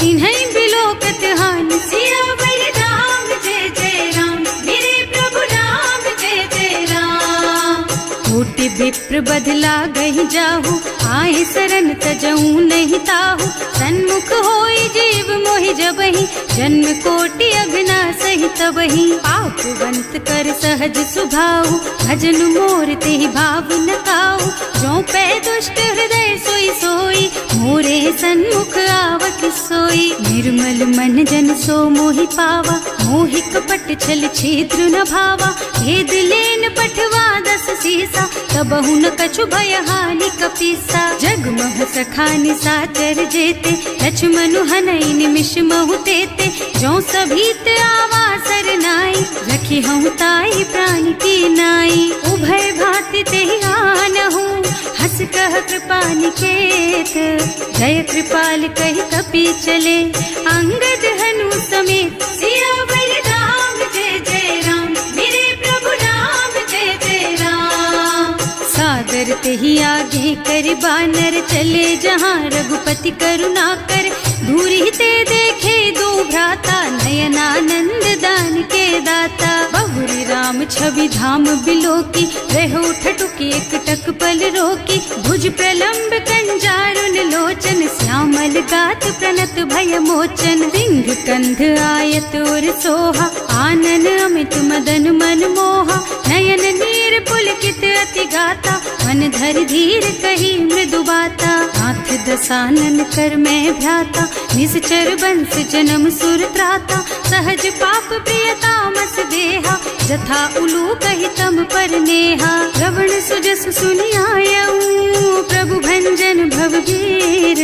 तिन्है बिलोकत हानि। सियावर राम जय जय राम, मेरे प्रभु राम जय जय राम। कोटि विप्र बदला गहि जाहु, आए शरण तजऊ नहीं ताहु। सन्मुख होई जीव मोहि जबहि, जन्म कोटि अघना सहि तबहि। पापवंत कर सहज सुभाऊ, भजन मोर तेहि भाव न काऊ। जो पै दुष्ट हृदय सोई सोई, मोरे सन्मुख आवत सोई। निर्मल मन जन सो मोहि पावा, मोहि कपट छल छिद्र न भावा। भेद लेन पठवा दस सीसा, तबहु न कछु भय हानि कपीसा। जगमह सखा निशाचर जेते, लक्ष्मण हनई निमिष महु तेते। जो सभीत आवा सरनाई, रखी हूँ ताई प्राण की नाई। उभय भांति तेहि आनहु, हस कह कृपा निकेत। जय कृपाल कहि कपि चले, अंगद हनु समेत। सियावर राम जय जय राम, मेरे प्रभु राम जय जय राम। सादर तेहि आगे कर बानर, चले जहाँ रघुपति करुणा कर। दूरी ते देखे दो भ्राता, नयनानंद दान के दाता। बहुरी राम छवि धाम बिलोकी, रहो ठटुकी एकटक पल रोकी। भुज प्रलंब कंजारुन लोचन, श्यामल गात प्रणत भय मोचन। सिंह कंध आयत और सोहा, आनन अमित मदन मन मोहा। नयन नीर पुलकित अति गाता, मन धर धीर कही मृदु बाता। हाथ दसानन कर मैं भ्राता, निश्चर बंस जन्म सुर त्राता। सहज पाप प्रियता मस देहा, जथा उलू कहि तम पर नेहा। श्रवण सुजस सुनि आयऊ, प्रभु भंजन भवगीर।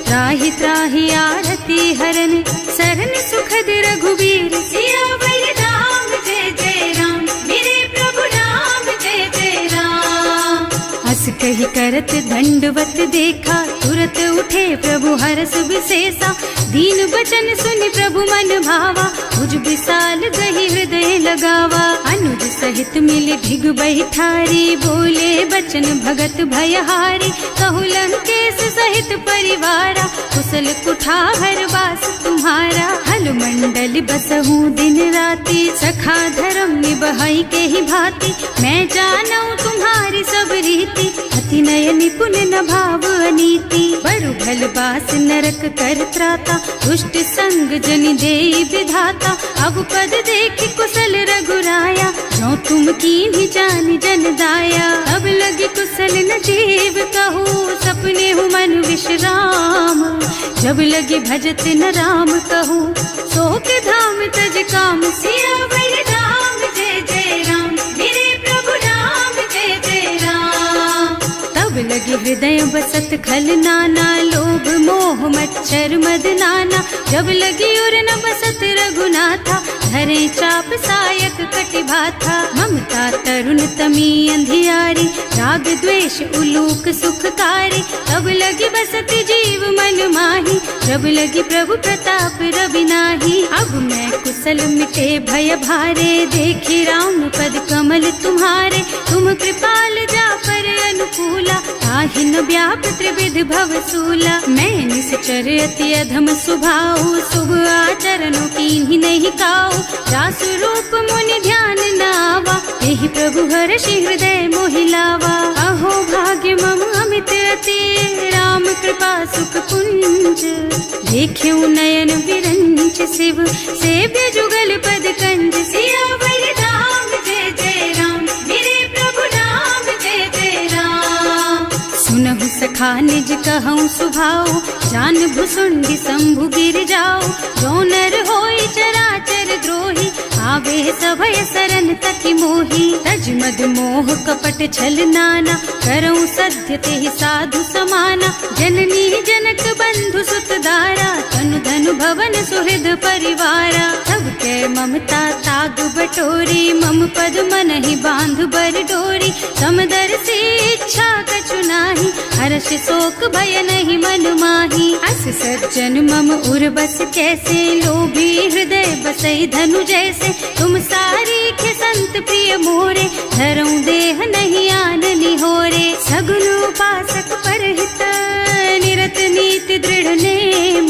त्राहि त्राहि आरती हरन, सरन सुखद रघुबीर। सियावर राम जय जय राम, मेरे प्रभु राम जय जय राम। हस कहि करत दंडवत देखा, तुरत उठे प्रभु हरस विशेषा। दीन बचन सुनि प्रभु मन भावा, भुज विशाल गहि हृदय लगावा। अनुज सहित मिल ढिग बैठारी, बोले बचन भगत भयहारी। कहु लंकेश सहित परिवारा, कुशल कुठार वास तुम्हारा। हल मंडल बसहु दिन राति, सखा धर्म निबहई के ही भांति। मैं जानऊ तुम्हारी सब रीति, अति नय निपुण न भाव अनीति। बरु भल बास नरक कर त्राता, दुष्ट संग जनि देई विधाता। अब पद देखि कुशल रघुराया, जो तुम कीन्ही जानि जन दाया। अब लगी कुशल न जीव कहू, सपने हूँ मन विश्राम। जब लगी भजत न राम कहू, सो के धाम तज काम। सियावर राम जय जय राम, मेरे प्रभु राम जय जय राम। तब लगी हृदय बसत खल नाना, लोभ मोह मच्छर मद नाना। जब लगी उर न बसत रघुनाथा, धरे चाप सायक कटिभाथा। ममता तरुण तमी अंधियारी, राग द्वेष उलूक सुखकारी। तब लगी बसत जीव मन माही, जब लगी प्रभु प्रताप रवि नाही। अब मैं कुशल मिटे भय भारे, देखी राम पद कमल तुम्हारे। तुम कृपाल जा पर अनुकूला, ताहि न व्याप त्रिविध भव सूला। मैं निश्चर अति अधम सुभाऊ, शुभ आचरणों कीन्ही नहीं काऊ। रास रूप मुनि ध्यान नावा, यही प्रभु हर्षि हृदय मोहि लावा। अहो भाग्य मम अमित अति, राम कृपा सुख पुंज। देख्यो नयन विरंच शिव सेव्य जुगल पद कंज। सियावर राम जय जय राम, मेरे प्रभु राम जय जय राम। सुनहु सखा निज कहूँ सुभाओ, जान भुसुंडी शंभु गिर जाओ। जो नर होई चराचर द्रोही, आवे सभय सरन तकी मोही। तज मद मोह कपट छल नाना, करऊं सत्य तेहि साधु समाना। जननी जनक बंधु सुत दारा, तनु धनु भवन सुहृद परिवारा। सब के ममता ताग बटोरी, मम पद मन ही बांध बर डोरी। समदर से इच्छा कछु नाही, हर्ष शोक भय नहीं मन माही। अस सज्जन मम उर बस कैसे, लोभी हृदय बसई धनु जैसे। तुम सारी के संत प्रिय मोरे, धरऊं देह नहीं आन निहोरे। सगुन उपासक परहित, निरत नीति दृढ़ नेम।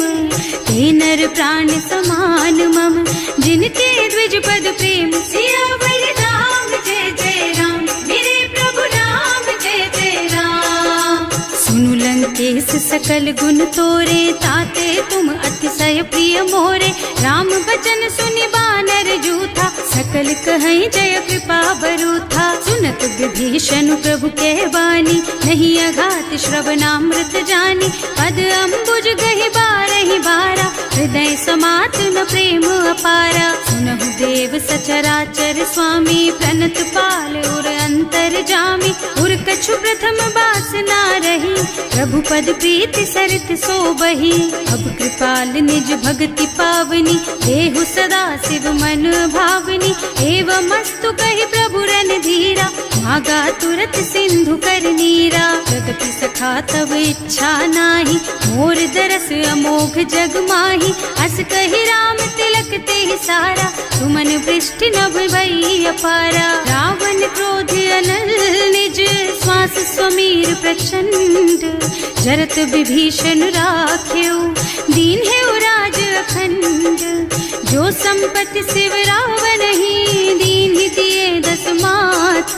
ते नर प्राण समान मम, जिनके द्विज पद प्रेम। सियावर राम जय जय राम, मेरे प्रभु राम जय जय राम। सुनु लंकेश सकल गुण तोरे, ताते तुम अतिशय प्रिय मोरे। राम बचन सुनि बानर जूथा, सकल कहै जय कृपा बरूथा। सुनत विभीषण प्रभु के बानी, नहीं अघात श्रवणामृत जानी। पद अम्बुज गहि बारहि बारा, हृदय समात न प्रेम अपारा। सुनहु देव सचराचर स्वामी, प्रणत पाल उर अंतर जामी। उर कछु प्रथम बासना रही, प्रभु पद प्रीति सरित सोबही। अब कृपाल निज भक्ति पावनी, देहु सदा शिव मन भावनी। एवं मस्तु कहि प्रभु रन धीरा, मागा तुरत सिंधु कर नीरा। यद्यपि सखा तब इच्छा नाही, मोर दरस अमोघ जग माही। अस कहि राम तिलक तेहि सारा, सुमन वृष्टि नभ भई अपारा। रावण क्रोध अनल निज, श्वास स्वमीर प्रचंड। जरत विभीषण राख्यो, दीन है राज अखंड। जो संपत्ति शिव रावण ही, दीन ही दिए दस माथ।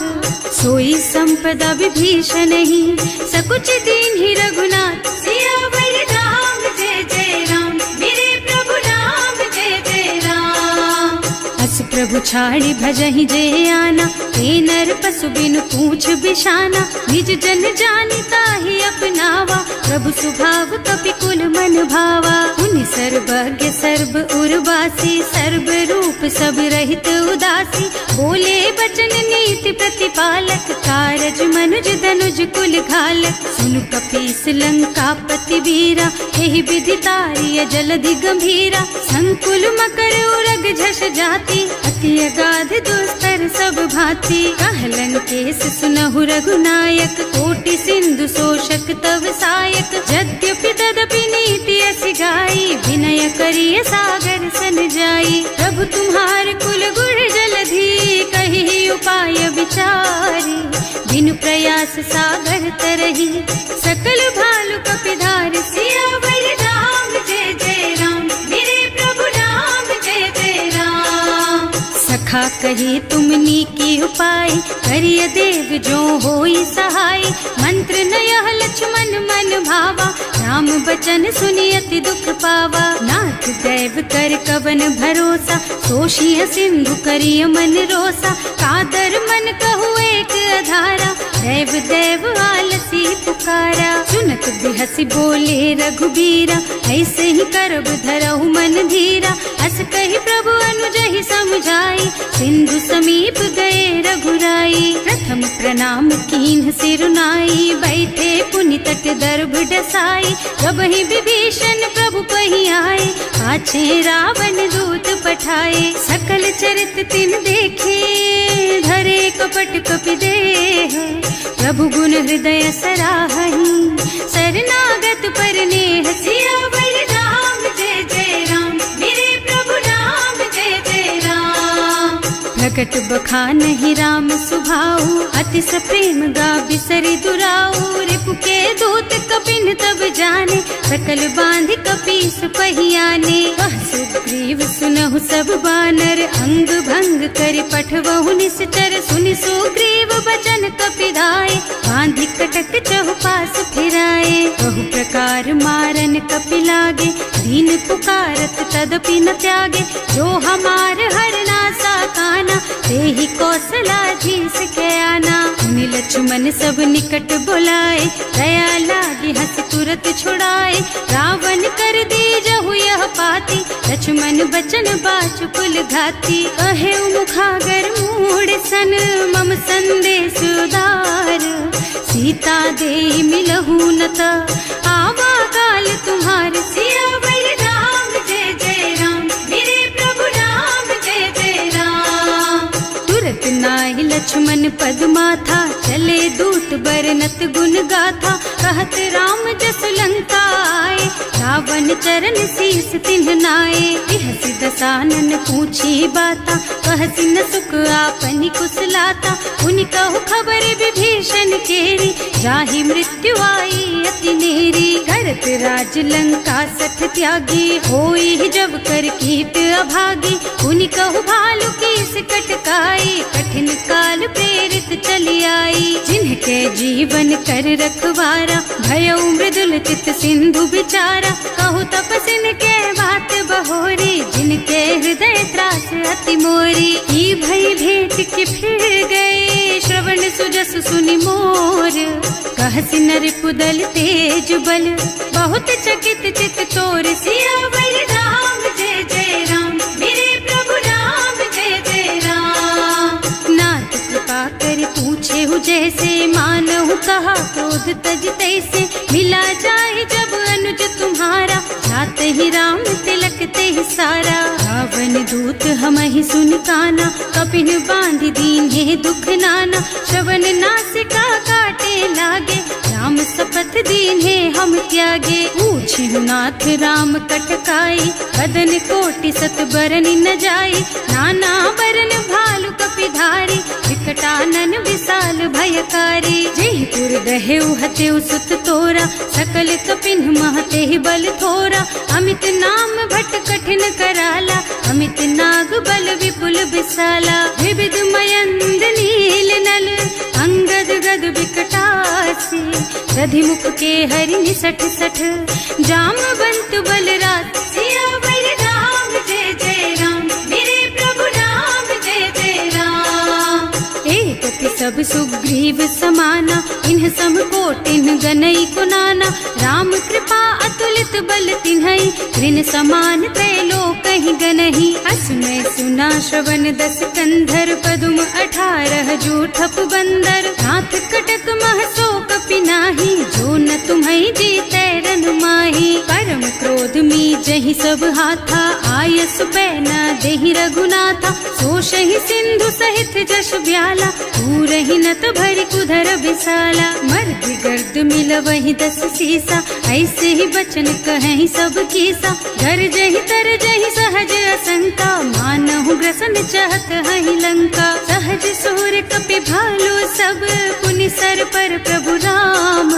सोई संपदा विभीषण ही, सकुच दीन ही रघुनाथ। सियावर राम जय जय राम, मेरे प्रभु राम जय जय राम। अस प्रभु छाड़ी भजहि जे आना, ते नर पशु बिनु पूछ बिशाना। निज जन जानि ताहि अपनावा, प्रभु स्वभाव कपि कुल मन भावा। उनि सर्वज्ञ सर्व उर्वासी, सर्व रूप सब रहित उदासी। बोले बचन नीति प्रतिपालक, कारज मनुज धनुज कुल घालक। सुनु कपीस लंकापति वीरा, एहि विधि तारिय जलधि गंभीरा। संकुल मकर उरग झष जाति, अति अगाध दुस्तर सब भांति। कहलन केस सुनहु रघुनायक, कोटि सिंधु शोषक तव सायक। यद्यपि तदपि नीति असि गाई, विनय करिय सागर सन जाई। प्रभु तुम्हार कुल गुण जलधि, कहि उपाय विचारी। बिनु प्रयास सागर तरही, सकल भालु कपिधार। सियावर राम जय जय राम, मेरे प्रभु राम जय जय राम। सखा कही तुमनी की उपाय, करिय देव जो होई सहाय। मंत्र नयह लक्ष्मण मन भावा, राम बचन सुनि अति दुख पावा। नाथ दैव कर कवन भरोसा, तोषिय सिंधु करिय मन रोसा। कादर मन कहु एक अधारा, दैव दैव आलसी पुकारा। सुनत बिहसी बोले रघुबीरा, ऐसे ही करब धरहु मन धीरा। अस कहि प्रभु अनुजहि समझाई, सिंधु समीप गए रघुराई। प्रथम प्रणाम कीन्ह सिरुनाई, बैठे पुनि तट दर्भ डसाई। जब ही विभीषण प्रभु पही आए, पाछे रावण दूत पठाए। सकल चरित तिन देखे, धरे कपट कपि देह। प्रभु गुण हृदय सराहहि, शरणागत पर नेह। सियावर राम जय जय राम, मेरे प्रभु राम जय जय राम। प्रकट बखानहि राम सुभाऊ, अतिस प्रेम गा बिसरि दुराऊ। रिपु के दूत कपिन तब जाने, सकल बांध कपीस पहियाने। वह सुग्रीव सुनहु सब बानर, अंग भंग करि पठवहु निश्चर। सुनि सुग्रीव बचन कपिधाय, बांधि कटक चहुपास फिराए। बहु प्रकार बार मारन कपि लागे, दीन पुकारत तदपि न त्यागे। जो हमार हरना सा काना, तेहि कौशलाधीश के आना। मुनि लक्ष्मण सब निकट बुलाए, दया लागी हंस तुरत छुड़ाए। रावण कर दीजहु यह पाती, लक्ष्मण बचन बाचु कुल घाती। कहे मुखागर मूढ़ सन, मम संदेश उदार। सीता दे मिलहु न त, आवा काल तुम्हार। सियावर राम जय जय राम, मेरे प्रभु राम जय जय राम। तुरत नाहि लक्ष्मण पद माथा, चले दूत बरनत गुण गाथा। कहत राम जस लंका आए, रावण चरण शीस तिन्ह नाए। बिहसि दसानन पूछी बाता, कहसि न सुख आपनि कुशलाता। उनि कहु खबर विभीषण केरी, जाहि मृत्यु आई अति नेरी। करत राज लंका सठ त्यागी, होई जब कर कीट अभागी। उनि कहु भालु कीस कटकाई, कठिन काल प्रेरित चली आई। जिनके जीवन कर रखवारा, भयउ मृदुल चित सिंधु बिचारा। कहु तपसिन के बात बहोरी, जिनके हृदय त्रास अति मोरी। ई भई भेंट के फिर गए, श्रवण सुजस सुनि मोर। कहसि नरिपुदल तेज बल, बहुत चकित चित तोर। सियावर राम जय जय राम, मेरे प्रभु राम जय जय राम। नाथ कृपा कर पूछे हु जैसे, मानहु कहा क्रोध तज तैसे। मिला जाए जब अनुज तुम्हारा, जात ही राम तिलक ते ही सारा। रावण दूत हमहि सुन काना, कपिन बांध दीन्हे दुख नाना। श्रवण नासिका काटे लागे, राम शपथ दीन्हे हम त्यागे। पूछिहु नाथ राम कटकाई, बदन कोटि सत बरन न जाई। नाना बरन भालु कपिधारी, विकटानन विशाल भयकारी। जयपुर दहेउ हतेउ सुत तोरा, सकल कपिन महते ही बल थोरा। अमित नाम भट कठिन कराला, अमित नाग बल विपुल विशाला। विविध मयंद नील नल, अंगद गद विकटासी। दधि मुख के हरि निसठ सठ, जामवंत बलराज। सियावर राम जय जय राम, मेरे प्रभु राम जय जय राम। एक सब सुग्रीव समाना, इन्ह सम कोटिन गनई को नाना। राम कृपा अतुलित बल तिन्हई, ऋण समान त्रैलोक ही गनहि। असुनै सुना श्रवण दस कंधर, पदुम 18 जूठप बंदर। नाथ कटक मह सो कपि नाही, जो न तुम्है जीतै रन माही। परम क्रोध मी जहि सब हाथा, आयस बैना देहि रघुनाथा। सोषहि सिंधु सहित जश ब्याला, पूरहि नत भरि कुधर विशाला। मर्द गर्द मिलवहि 10 सीसा, ऐसे ही बचन कहें सब कीसा। घर जहि तर जहि सहज असंका, मानहु ग्रसन चाहत हहि लंका। सहज सूर कपि भालु सब, पुनि सर पर प्रभु राम।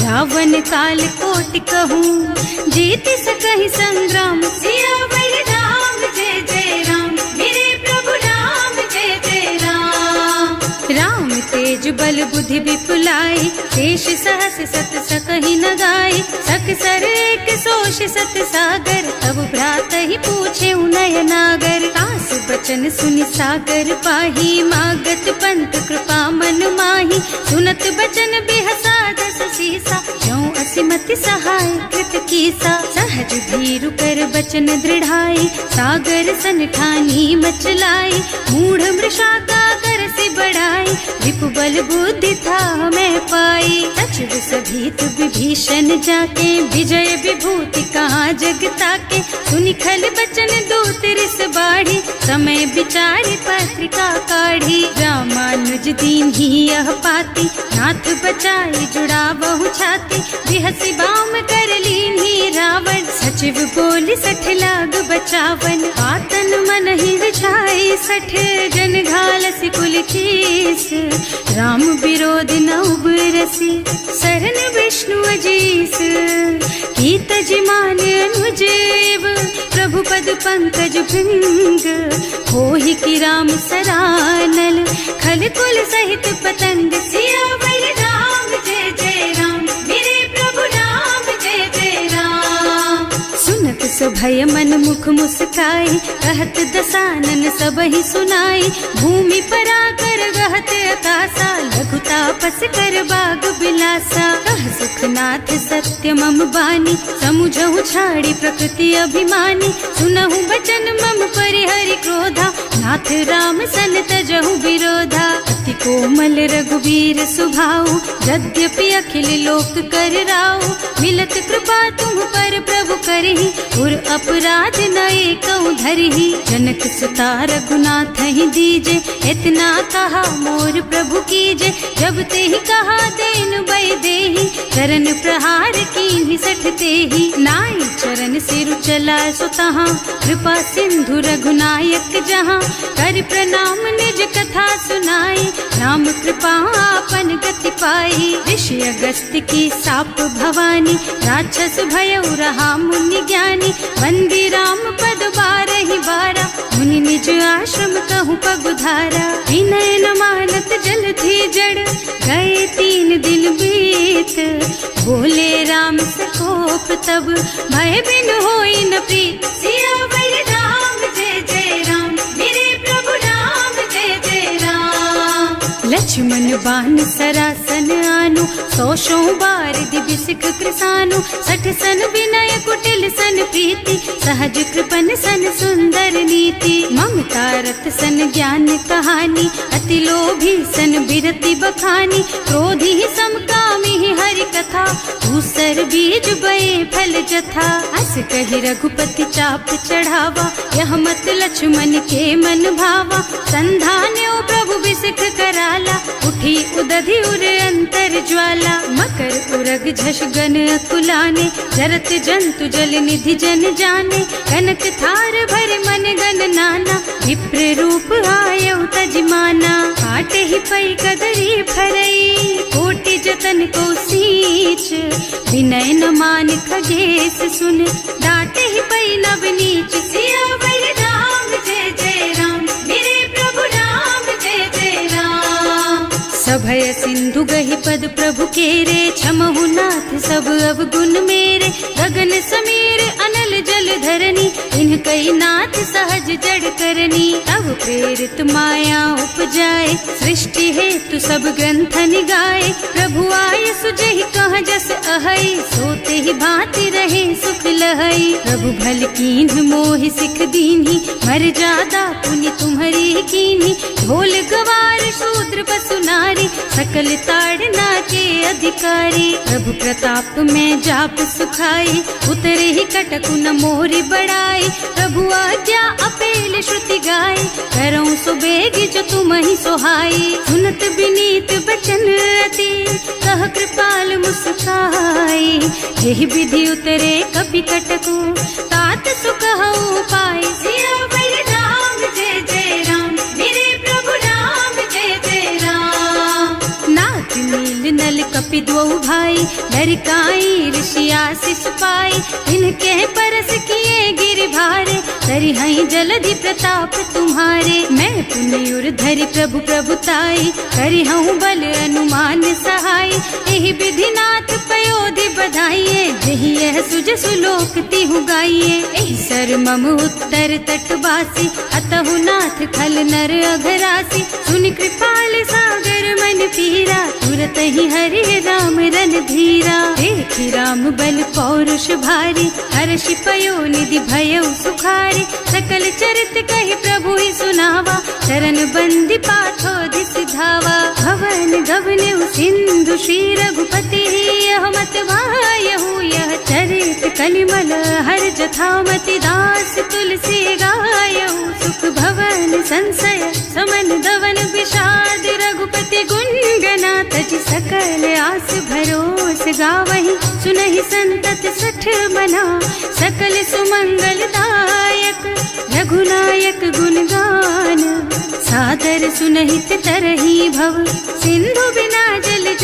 रावण काल कोटि कहूँ, जीति सकहि संग्राम। सियावर राम जय जय राम, मेरे प्रभु राम जय जय राम। राम तेज बल बुद्धि विपुलाई, शेष सहस सत सकहि न गाई। सकसर एक सोष सत सागर, तब भ्रात ही पूछे उनय नागर। कास बचन सुनि सागर पाही, मागत पंत कृपा मन माही। सुनत बचन बिहसा 10 सीसा, ज्यों असिमति सहाय कृत कीसा। सहज धीरु कर बचन दृढ़ाई, सागर सन ठानी मचलाई। मूढ़ मृषा का कर से बढ़ाई, विपु बल बुद्धि था मैं पाई। सचिव सभीत विभीषण जाके, विजय विभूति कहाँ जगता के। सुनि खल बचन दूत रिस बाढ़ी, समय विचारी पत्रिका काढ़ी। रामानुज दीन ही यह पाती, नाथ बचाई जुड़ा बहु छाती। बिहसि बाम कर लीन्ही रावण, सचिव बोली 60 लाग बचावन। आतन मन ही विछाई 60, जन घालसि कुल कीस। राम विरोध न उबरसी, शरण विष्णु अजीस। कीत जिमान अनुजेव, प्रभु पद पंकज भृंग। होहि की राम सरानल, खल कुल सहित पतंग। सियावर राम जय जय राम, मेरे प्रभु राम जय जय सो भय मन मुख मुस्काई, कहत दसानन सब ही सुनाई। भूमि पर आकर गहत आकाशा, लघु तापस कर बाग बिलासा। कह सुखनाथ सत्य मम बानी, समुझहु छाड़ी प्रकृति अभिमानी। सुनहु बचन मम परिहरि क्रोधा, नाथ राम सन तजहु विरोधा। अति कोमल रघुवीर सुभाऊ, यद्यपि अखिल लोक कर राऊ। मिलत कृपा तुम पर प्रभु करहि, उर अपराध न एकउ धरहि। जनक सुता रघुनाथ ही दीजे, इतना कहा मोर प्रभु कीजे। जब ते ही कहा देन बय देहि, चरण प्रहार कीन्हि सठ तेहि। नाई चरण सिरु चला सुतहा, कृपा सिंधु रघुनायक जहाँ। कर प्रणाम निज कथा सुनाई, राम कृपा आपन गति पाई। ऋषि अगस्त्य की साप भवानी, राक्षस भयउ रहा मुनि ज्ञानी। वंदी राम पद बारहि बारा, मुनि निज आश्रम कहूँ पगुधारा। विनय न मानत जलधि जड़, गए 3 दिन बीत। बोले राम सकोप तब, भय बिन होई न प्रीत। सियावर राम जय जय राम, मेरे प्रभु राम जय जय राम। लक्ष्मण बान सरासन आनु, 100 बार दिव्य सिख कृसानु। 60 सन विनय कुटिल सन प्रीति, सहज कृपन सन सुंदर नीति। ममता रत सन ज्ञान कहानी, अति लोभी सन बिरति बखानी। क्रोधी समकामी हरि कथा, दूसर बीज बये फल जथा। अस कहि रघुपति चाप चढ़ावा, यह मत लक्ष्मण के मन भावा। संधान्यो प्रभु बिसिख कराला, उठी उदधि उर अंतर ज्वाला। मकर उरग झष गन अकुलाने, जरत जंतु जल निधि जन जाने। कनक थार भर मन गन नाना, विप्र रूप आयउ तजमाना। काटे ही पै कदरी फरई, कोटि जतन को सींच। विनय न मान खगेश सुन, डांटे ही पै नव नीच। सियावर राम जय जय राम, मेरे प्रभु राम जय जय राम। सभय सिंधु गहि पद प्रभु केरे, क्षमहु नाथ सब अवगुण मेरे। गगन समीर अनल जल धरनी, इन्ह कई नाथ सहज जड़ करनी। तब प्रेरित माया उपजाए, सृष्टि हेतु सब ग्रंथन गाए। प्रभु आय सुजहि कह जस अहै, सोते ही भांति रहे सुख लहै। प्रभु भल कीन्ह मोहि सिख दीन्ही, मर जादा पुनि तुम्हरी कीन्ही। ढोल गवार शूद्र पशु नारी, सकल ताड़ना के अधिकारी। प्रभु प्रताप में जाप सुखाई, उतरे ही कटकु न मोरी बड़ाई। प्रभु आज्ञा अपेल श्रुति गाय, करऊं सुबेग जो तुम ही सोहाई। सुनत विनीत बचन अति, कह कृपाल मुस्काई। यही विधि उतरे कपि कटकु, तात सुकहु पाई। सियावर राम जय जय राम, मेरे प्रभु राम जय जय राम। नाथ नील नल कपि द्वौ भाई, लरिकाई ऋषि आशीष पाई। इनके परस किए गिर भारे, तरि हई जलधि प्रताप तुम्हारे। मैं पुनि उर धरि प्रभु प्रभुताई, करि हूँ बल अनुमान सहाय। एहि विधि नाथ पयोधि बधाइए, जहि यह सुज सुलोक तिहु गाइए। एहि सर मम उत्तर तटवासी, अतहु नाथ खल नर अघरासी। सुनि कृपाल सागर मन पीरा, तुरत ही हरि राम रन धीरा। देखि राम बल पौरुष भारी, हर्षि पयो निधि भयउ सुखारी। सकल चरित कहि प्रभु ही सुनावा, चरण बंदी पाथोधि सिधावा। भवन गवनेउ सिंधु श्री रघुपति, यह मत वायहु यह चरित कलिमल हर जथामति। दास तुलसी गायहु, सुख भवन संशय समन दवन विषाद। रघुपति गुणगना तजि सकल आस भरोस गावहि। सुनहि संतत सठ मना, सकल सुमंगल दायक। रघुनायक गुणगान, सादर सुनहित तरहि भव। सिंधु बिना जल